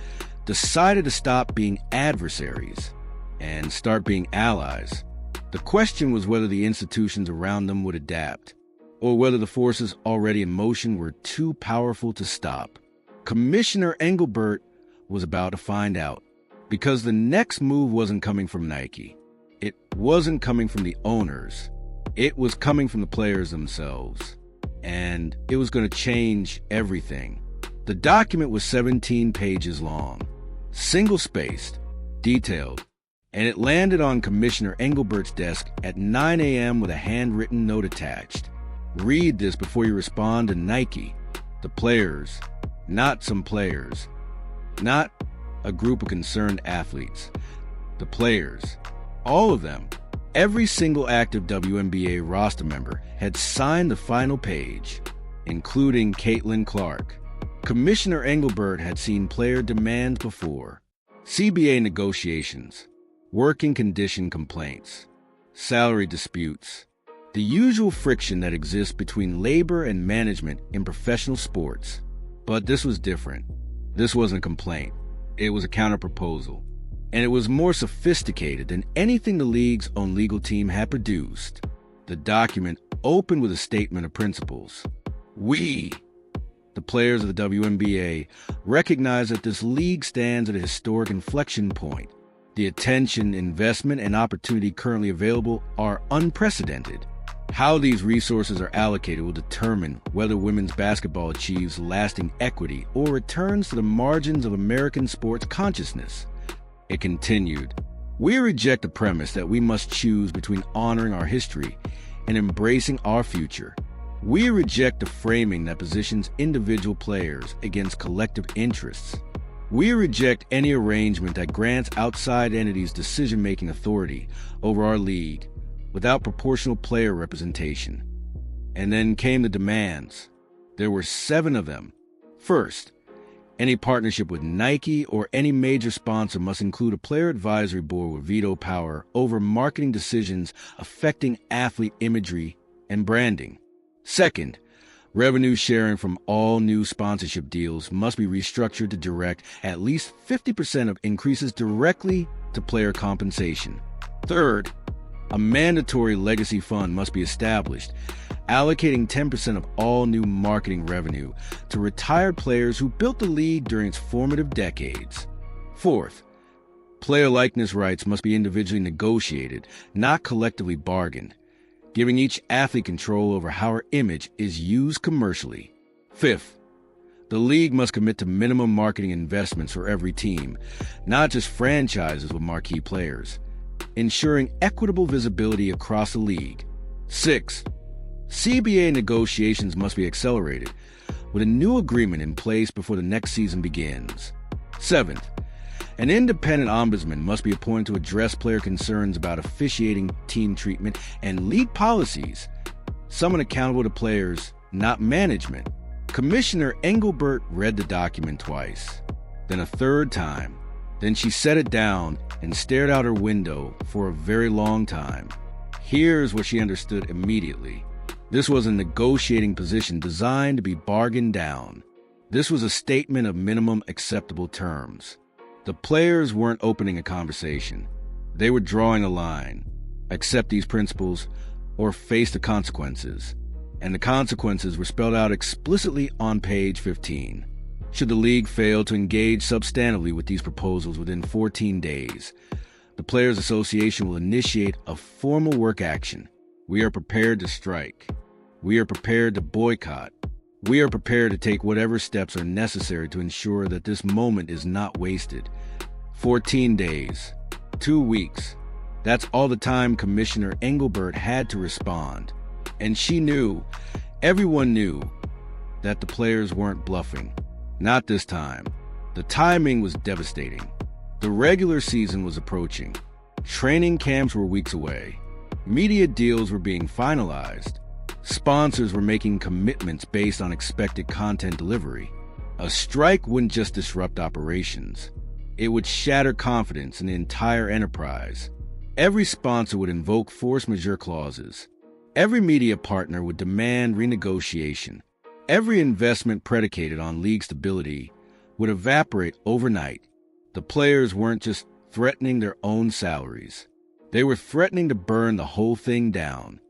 decided to stop being adversaries and start being allies. The question was whether the institutions around them would adapt, or whether the forces already in motion were too powerful to stop. Commissioner Engelbert was about to find out, because the next move wasn't coming from Nike. It wasn't coming from the owners. It was coming from the players themselves. And it was going to change everything. The document was 17 pages long, single-spaced, detailed, and it landed on Commissioner Engelbert's desk at 9 a.m. with a handwritten note attached. Read this before you respond to Nike. The players, not some players. Not a group of concerned athletes. The players, all of them, every single active WNBA roster member had signed the final page, including Caitlin Clark. Commissioner Engelbert had seen player demands before. CBA negotiations. Working condition complaints, salary disputes, the usual friction that exists between labor and management in professional sports. But this was different. This wasn't a complaint. It was a counterproposal. And it was more sophisticated than anything the league's own legal team had produced. The document opened with a statement of principles. We, the players of the WNBA, recognize that this league stands at a historic inflection point. The attention, investment, and opportunity currently available are unprecedented. How these resources are allocated will determine whether women's basketball achieves lasting equity or returns to the margins of American sports consciousness. It continued, "We reject the premise that we must choose between honoring our history and embracing our future. We reject the framing that positions individual players against collective interests. We reject any arrangement that grants outside entities decision-making authority over our league without proportional player representation." And then came the demands. There were 7 of them. First, any partnership with Nike or any major sponsor must include a player advisory board with veto power over marketing decisions affecting athlete imagery and branding. Second, revenue sharing from all new sponsorship deals must be restructured to direct at least 50% of increases directly to player compensation. Third, a mandatory legacy fund must be established, allocating 10% of all new marketing revenue to retired players who built the league during its formative decades. Fourth, player likeness rights must be individually negotiated, not collectively bargained, giving each athlete control over how her image is used commercially. Fifth, the league must commit to minimum marketing investments for every team, not just franchises with marquee players, ensuring equitable visibility across the league. Sixth, CBA negotiations must be accelerated, with a new agreement in place before the next season begins. Seventh, an independent ombudsman must be appointed to address player concerns about officiating, team treatment, and league policies. Someone accountable to players, not management. Commissioner Engelbert read the document twice, then a third time. Then she set it down and stared out her window for a very long time. Here's what she understood immediately. This was a negotiating position designed to be bargained down. This was a statement of minimum acceptable terms. The players weren't opening a conversation. They were drawing a line. Accept these principles or face the consequences. And the consequences were spelled out explicitly on page 15. Should the league fail to engage substantively with these proposals within 14 days, the Players Association will initiate a formal work action. We are prepared to strike. We are prepared to boycott. We are prepared to take whatever steps are necessary to ensure that this moment is not wasted. 14 days, 2 weeks. That's all the time Commissioner Engelbert had to respond. And she knew, everyone knew, that the players weren't bluffing. Not this time. The timing was devastating. The regular season was approaching. Training camps were weeks away. Media deals were being finalized. Sponsors were making commitments based on expected content delivery. A strike wouldn't just disrupt operations. It would shatter confidence in the entire enterprise. Every sponsor would invoke force majeure clauses. Every media partner would demand renegotiation. Every investment predicated on league stability would evaporate overnight. The players weren't just threatening their own salaries. They were threatening to burn the whole thing down.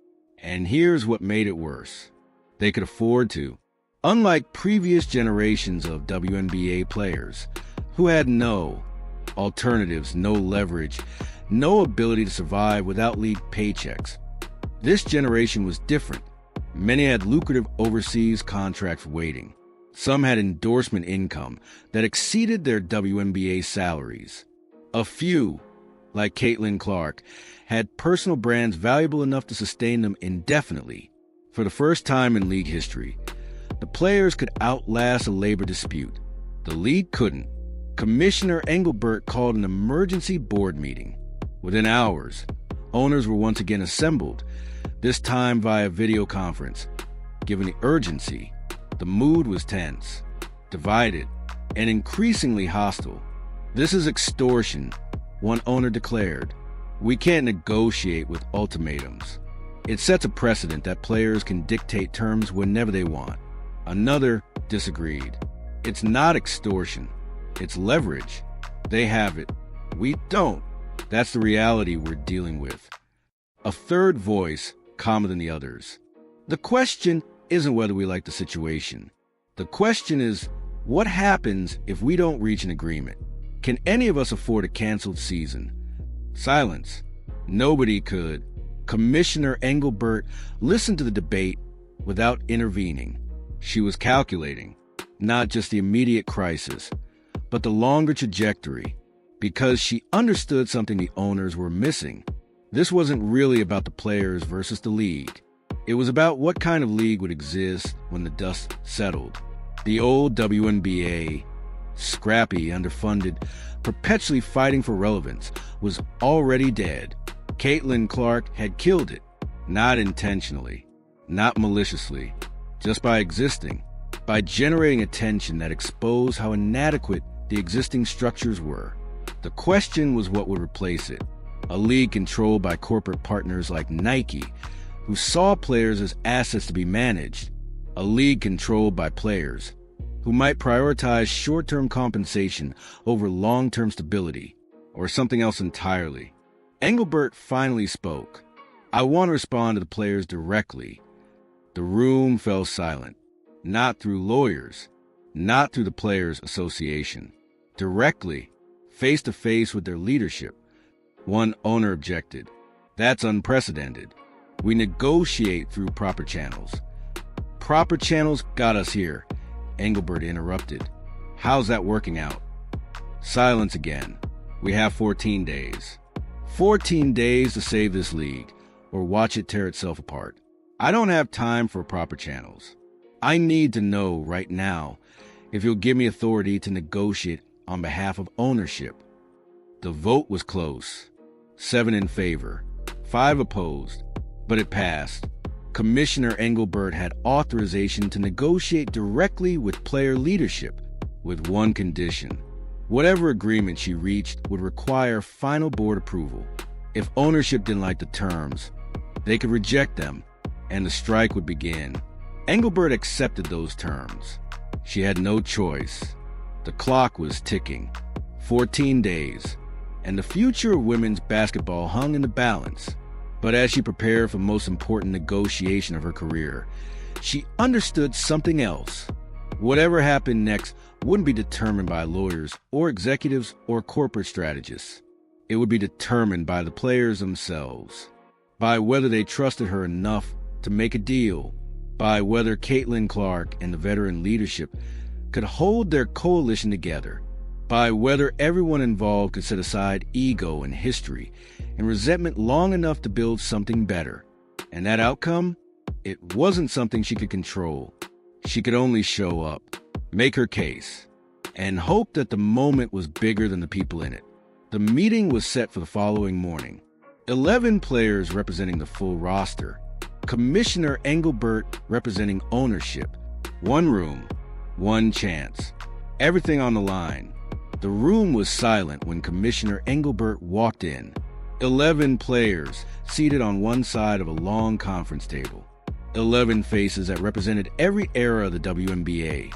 And here's what made it worse. They could afford to. Unlike previous generations of WNBA players who had no alternatives, no leverage, no ability to survive without league paychecks, this generation was different. Many had lucrative overseas contracts waiting. Some had endorsement income that exceeded their WNBA salaries. A few, like Caitlin Clark, had personal brands valuable enough to sustain them indefinitely. For the first time in league history, the players could outlast a labor dispute. The league couldn't. Commissioner Engelbert called an emergency board meeting. Within hours, owners were once again assembled, this time via video conference. Given the urgency, the mood was tense, divided, and increasingly hostile. "This is extortion," one owner declared. "We can't negotiate with ultimatums." It sets a precedent that players can dictate terms whenever they want. Another disagreed. It's not extortion. It's leverage. They have it. We don't. That's the reality we're dealing with. A third voice, calmer than the others. The question isn't whether we like the situation. The question is, what happens if we don't reach an agreement? Can any of us afford a canceled season? Silence. Nobody could. Commissioner Engelbert listened to the debate without intervening. She was calculating, not just the immediate crisis, but the longer trajectory, because she understood something the owners were missing. This wasn't really about the players versus the league. It was about what kind of league would exist when the dust settled. The old WNBA, scrappy, underfunded, perpetually fighting for relevance, was already dead. Caitlin Clark had killed it, not intentionally, not maliciously, just by existing, by generating attention that exposed how inadequate the existing structures were. The question was what would replace it. A league controlled by corporate partners like Nike, who saw players as assets to be managed. A league controlled by players, who might prioritize short-term compensation over long-term stability, or something else entirely. Engelbert finally spoke. I want to respond to the players directly. The room fell silent, not through lawyers, not through the Players Association. Directly, face-to-face with their leadership. One owner objected. That's unprecedented. We negotiate through proper channels. Proper channels got us here, Engelbert interrupted. How's that working out? Silence again. We have 14 days. 14 days to save this league, or watch it tear itself apart. I don't have time for proper channels. I need to know right now if you'll give me authority to negotiate on behalf of ownership. The vote was close. 7 in favor, 5 opposed, but it passed. Commissioner Engelbert had authorization to negotiate directly with player leadership, with one condition. Whatever agreement she reached would require final board approval. If ownership didn't like the terms, they could reject them, and the strike would begin. Engelbert accepted those terms. She had no choice. The clock was ticking. 14 days, and the future of women's basketball hung in the balance. But as she prepared for the most important negotiation of her career, she understood something else. Whatever happened next wouldn't be determined by lawyers or executives or corporate strategists. It would be determined by the players themselves, by whether they trusted her enough to make a deal, by whether Caitlin Clark and the veteran leadership could hold their coalition together, by whether everyone involved could set aside ego and history and resentment long enough to build something better. And that outcome? It wasn't something she could control. She could only show up, make her case, and hope that the moment was bigger than the people in it. The meeting was set for the following morning. 11 players representing the full roster. Commissioner Engelbert representing ownership. One room, one chance. Everything on the line. The room was silent when Commissioner Engelbert walked in. 11 players seated on one side of a long conference table. 11 faces that represented every era of the WNBA,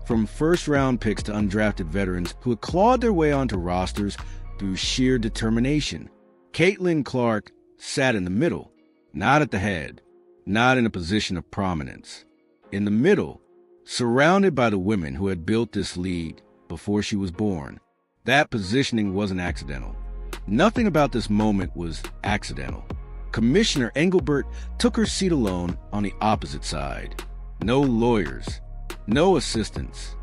from first-round picks to undrafted veterans who had clawed their way onto rosters through sheer determination. Caitlin Clark sat in the middle, not at the head, not in a position of prominence. In the middle, surrounded by the women who had built this league before she was born. That positioning wasn't accidental. Nothing about this moment was accidental. Commissioner Engelbert took her seat alone on the opposite side. No lawyers, no assistants,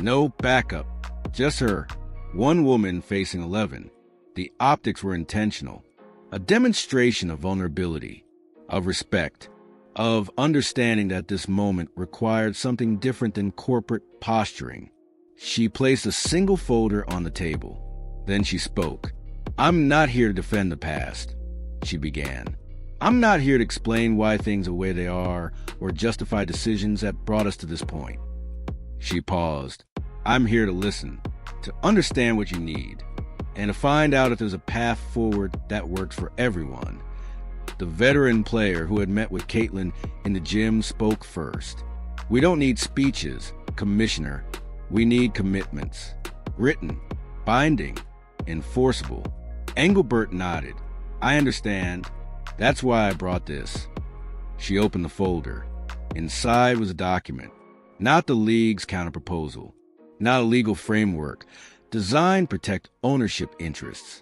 no backup, just her, one woman facing 11. The optics were intentional, a demonstration of vulnerability, of respect, of understanding that this moment required something different than corporate posturing. She placed a single folder on the table. Then she spoke. "I'm not here to defend the past," she began. "I'm not here to explain why things are the way they are or justify decisions that brought us to this point." She paused. "I'm here to listen, to understand what you need, and to find out if there's a path forward that works for everyone. The veteran player who had met with Caitlin in the gym spoke first. "We don't need speeches, Commissioner. We need commitments. Written, binding, enforceable." Engelbert nodded. "I understand. That's why I brought this." She opened the folder. Inside was a document. Not the league's counterproposal. Not a legal framework designed to protect ownership interests.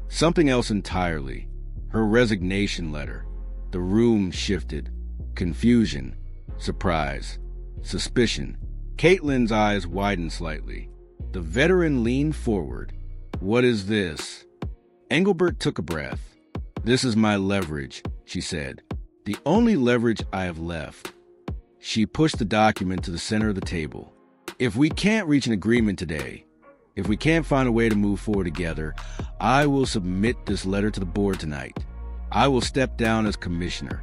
Something else entirely. Her resignation letter. The room shifted. Confusion. Surprise. Suspicion. Caitlin's eyes widened slightly. The veteran leaned forward. "What is this?" Engelbert took a breath. "This is my leverage," she said. "The only leverage I have left." She pushed the document to the center of the table. "If we can't reach an agreement today, if we can't find a way to move forward together, I will submit this letter to the board tonight. I will step down as commissioner,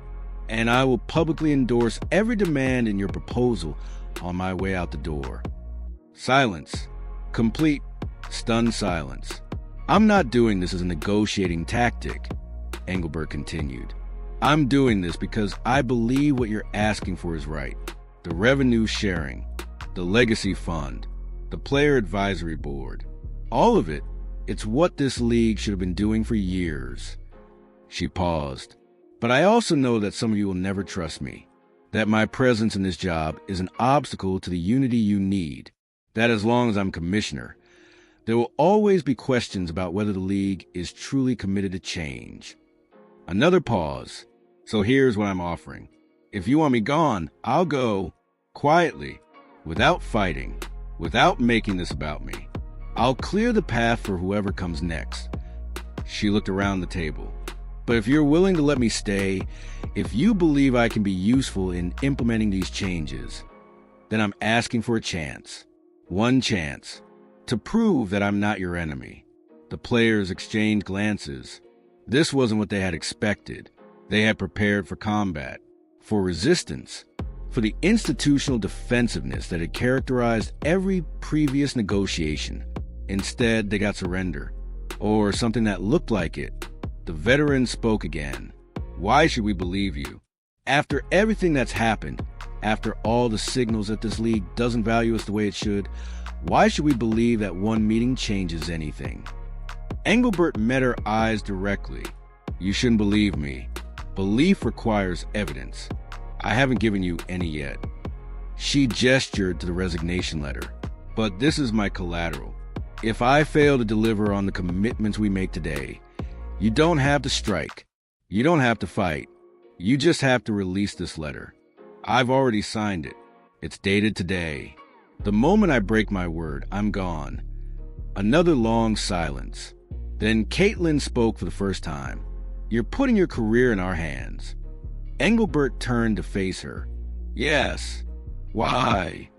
and I will publicly endorse every demand in your proposal on my way out the door." Silence. Complete, stunned silence. "I'm not doing this as a negotiating tactic," Engelbert continued. "I'm doing this because I believe what you're asking for is right. The revenue sharing, the legacy fund, the player advisory board. All of it, it's what this league should have been doing for years." She paused. "But I also know that some of you will never trust me, that my presence in this job is an obstacle to the unity you need, that as long as I'm commissioner, there will always be questions about whether the league is truly committed to change." Another pause. "So here's what I'm offering. If you want me gone, I'll go, quietly, without fighting, without making this about me. I'll clear the path for whoever comes next." She looked around the table. "But if you're willing to let me stay, if you believe I can be useful in implementing these changes, then I'm asking for a chance. One chance. To prove that I'm not your enemy." The players exchanged glances. This wasn't what they had expected. They had prepared for combat, for resistance, for the institutional defensiveness that had characterized every previous negotiation. Instead, they got surrender, or something that looked like it. The veteran spoke again. "Why should we believe you? After everything that's happened, after all the signals that this league doesn't value us the way it should, why should we believe that one meeting changes anything?" Engelbert met her eyes directly. "You shouldn't believe me. Belief requires evidence. I haven't given you any yet." She gestured to the resignation letter. "But this is my collateral. If I fail to deliver on the commitments we make today, you don't have to strike. You don't have to fight. You just have to release this letter. I've already signed it. It's dated today. The moment I break my word, I'm gone." Another long silence. Then Caitlin spoke for the first time. "You're putting your career in our hands." Engelbert turned to face her. "Yes. Why?"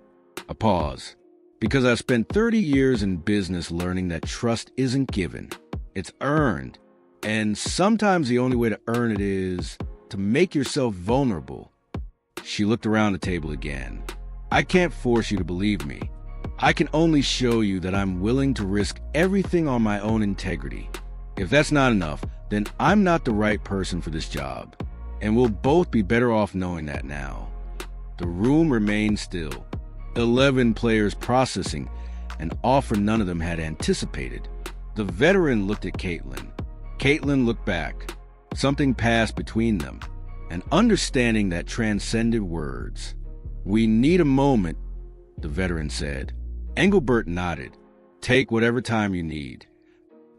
A pause. "Because I've spent 30 years in business learning that trust isn't given. It's earned. And sometimes the only way to earn it is to make yourself vulnerable." She looked around the table again. "I can't force you to believe me. I can only show you that I'm willing to risk everything on my own integrity. If that's not enough, then I'm not the right person for this job. And we'll both be better off knowing that now." The room remained still. 11 players processing an offer none of them had anticipated. The veteran looked at Caitlin. Caitlin looked back. Something passed between them, an understanding that transcended words. "We need a moment," the veteran said. Engelbert nodded. "Take whatever time you need."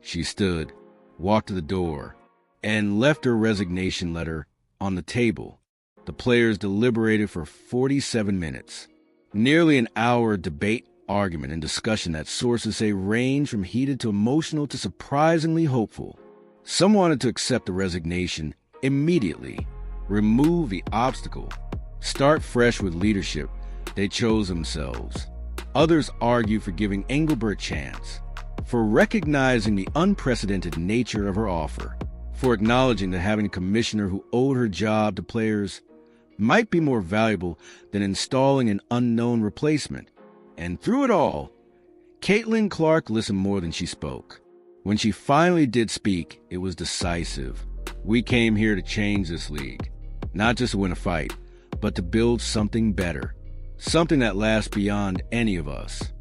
She stood, walked to the door, and left her resignation letter on the table. The players deliberated for 47 minutes. Nearly an hour of debate, argument, and discussion that sources say ranged from heated to emotional to surprisingly hopeful. Some wanted to accept the resignation immediately, remove the obstacle, start fresh with leadership they chose themselves. Others argue for giving Engelbert a chance, for recognizing the unprecedented nature of her offer, for acknowledging that having a commissioner who owed her job to players might be more valuable than installing an unknown replacement. And through it all, Caitlin Clark listened more than she spoke. When she finally did speak, it was decisive. We came here to change this league, not just to win a fight, but to build something better, something that lasts beyond any of us."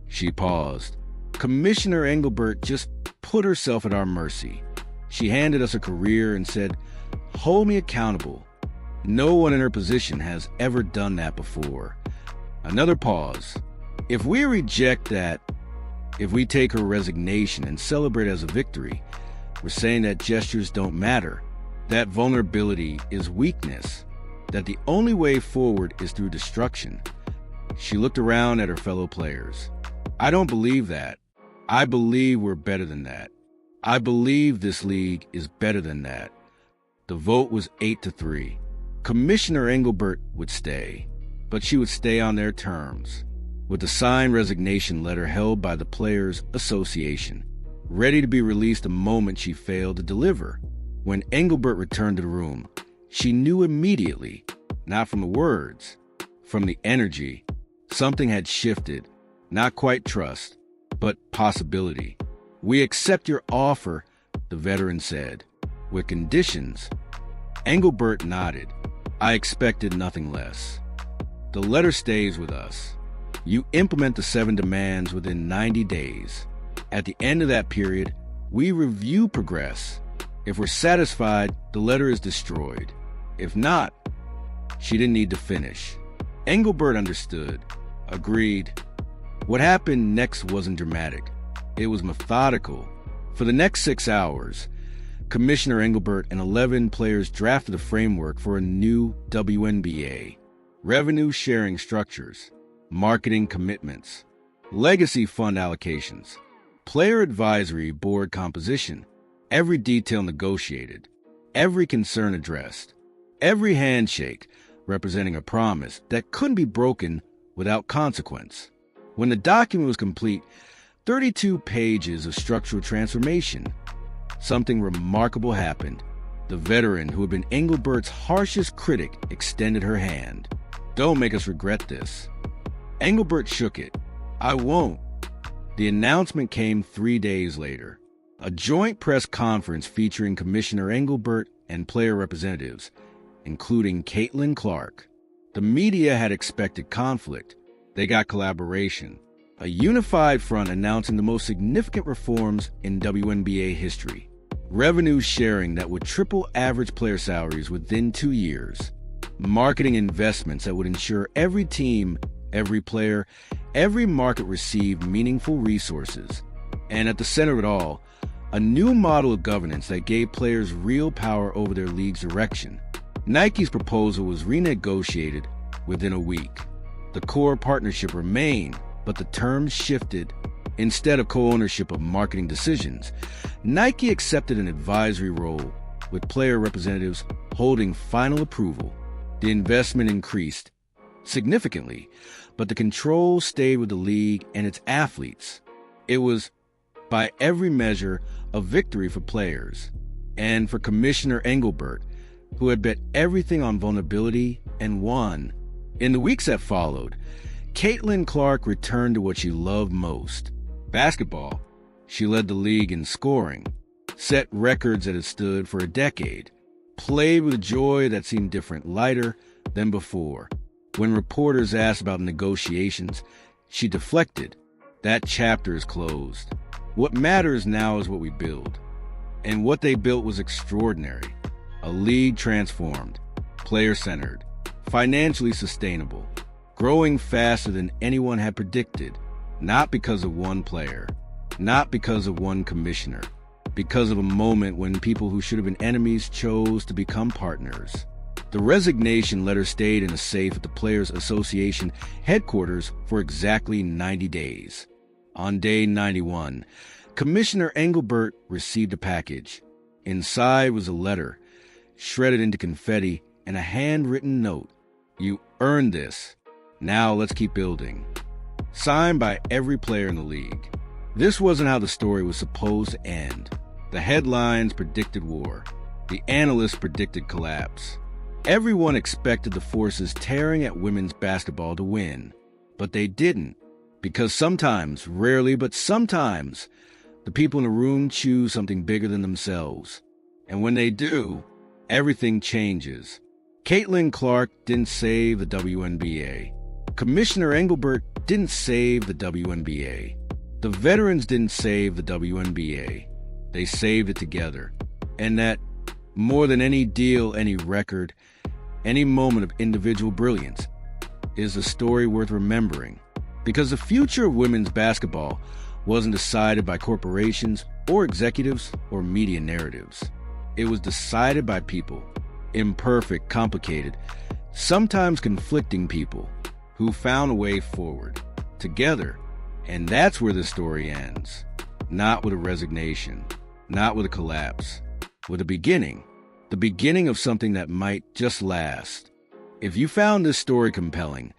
She paused. Commissioner Engelbert just put herself at our mercy. She handed us a career and said, "Hold me accountable." No one in her position has ever done that before. Another pause. If we reject that, if we take her resignation and celebrate as a victory, we're saying that gestures don't matter, that vulnerability is weakness, that the only way forward is through destruction. She looked around at her fellow players. "I don't believe that. I believe we're better than that. I believe this league is better than that." The vote was 8-3. Commissioner Engelbert would stay, but she would stay on their terms, with the signed resignation letter held by the Players Association, ready to be released the moment she failed to deliver. When Engelbert returned to the room, she knew immediately, not from the words, from the energy, something had shifted, not quite trust, but possibility. "We accept your offer," the veteran said, "with conditions." Engelbert nodded. "I expected nothing less. The letter stays with us. You implement the 7 demands within 90 days. At the end of that period, we review progress. If we're satisfied, the letter is destroyed. If not," she didn't need to finish. Engelbert understood, agreed. What happened next wasn't dramatic. It was methodical. For the next 6 hours, Commissioner Engelbert and 11 players drafted a framework for a new WNBA. Revenue sharing structures, marketing commitments, legacy fund allocations, player advisory board composition, every detail negotiated, every concern addressed, every handshake representing a promise that couldn't be broken without consequence. When the document was complete, 32 pages of structural transformation. Something remarkable happened. The veteran who had been Engelbert's harshest critic extended her hand. "Don't make us regret this." Engelbert shook it. "I won't." The announcement came 3 days later. A joint press conference featuring Commissioner Engelbert and player representatives, including Caitlin Clark. The media had expected conflict. They got collaboration. A unified front announcing the most significant reforms in WNBA history. Revenue sharing that would triple average player salaries within 2 years. Marketing investments that would ensure every team, every player, every market received meaningful resources. And at the center of it all, a new model of governance that gave players real power over their league's direction. Nike's proposal was renegotiated within a week. The core partnership remained, but the terms shifted. Instead of co-ownership of marketing decisions, Nike accepted an advisory role, with player representatives holding final approval. The investment increased significantly, but the control stayed with the league and its athletes. It was, by every measure, a victory for players, and for Commissioner Engelbert, who had bet everything on vulnerability and won. In the weeks that followed, Caitlin Clark returned to what she loved most, basketball. She led the league in scoring, set records that had stood for a decade, played with a joy that seemed different, lighter than before. When reporters asked about negotiations, she deflected. That chapter is closed. What matters now is what we build. And what they built was extraordinary. A league transformed, player-centered, financially sustainable, growing faster than anyone had predicted, not because of one player, not because of one commissioner, because of a moment when people who should have been enemies chose to become partners. The resignation letter stayed in a safe at the Players Association headquarters for exactly 90 days. On day 91, Commissioner Engelbert received a package. Inside was a letter, shredded into confetti, and a handwritten note. "You earned this. Now let's keep building." Signed by every player in the league. This wasn't how the story was supposed to end. The headlines predicted war. The analysts predicted collapse. Everyone expected the forces tearing at women's basketball to win. But they didn't. Because sometimes, rarely, but sometimes, the people in the room choose something bigger than themselves. And when they do, everything changes. Caitlin Clark didn't save the WNBA. Commissioner Engelbert didn't save the WNBA. The veterans didn't save the WNBA. They saved it together. And that, more than any deal, any record, any moment of individual brilliance, is a story worth remembering. Because the future of women's basketball wasn't decided by corporations or executives or media narratives. It was decided by people, imperfect, complicated, sometimes conflicting people, who found a way forward, together. And that's where the story ends. Not with a resignation, not with a collapse, with a beginning. The beginning of something that might just last. If you found this story compelling,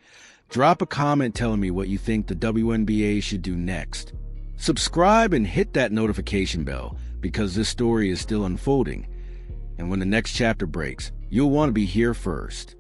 drop a comment telling me what you think the WNBA should do next. Subscribe and hit that notification bell because this story is still unfolding. And when the next chapter breaks, you'll want to be here first.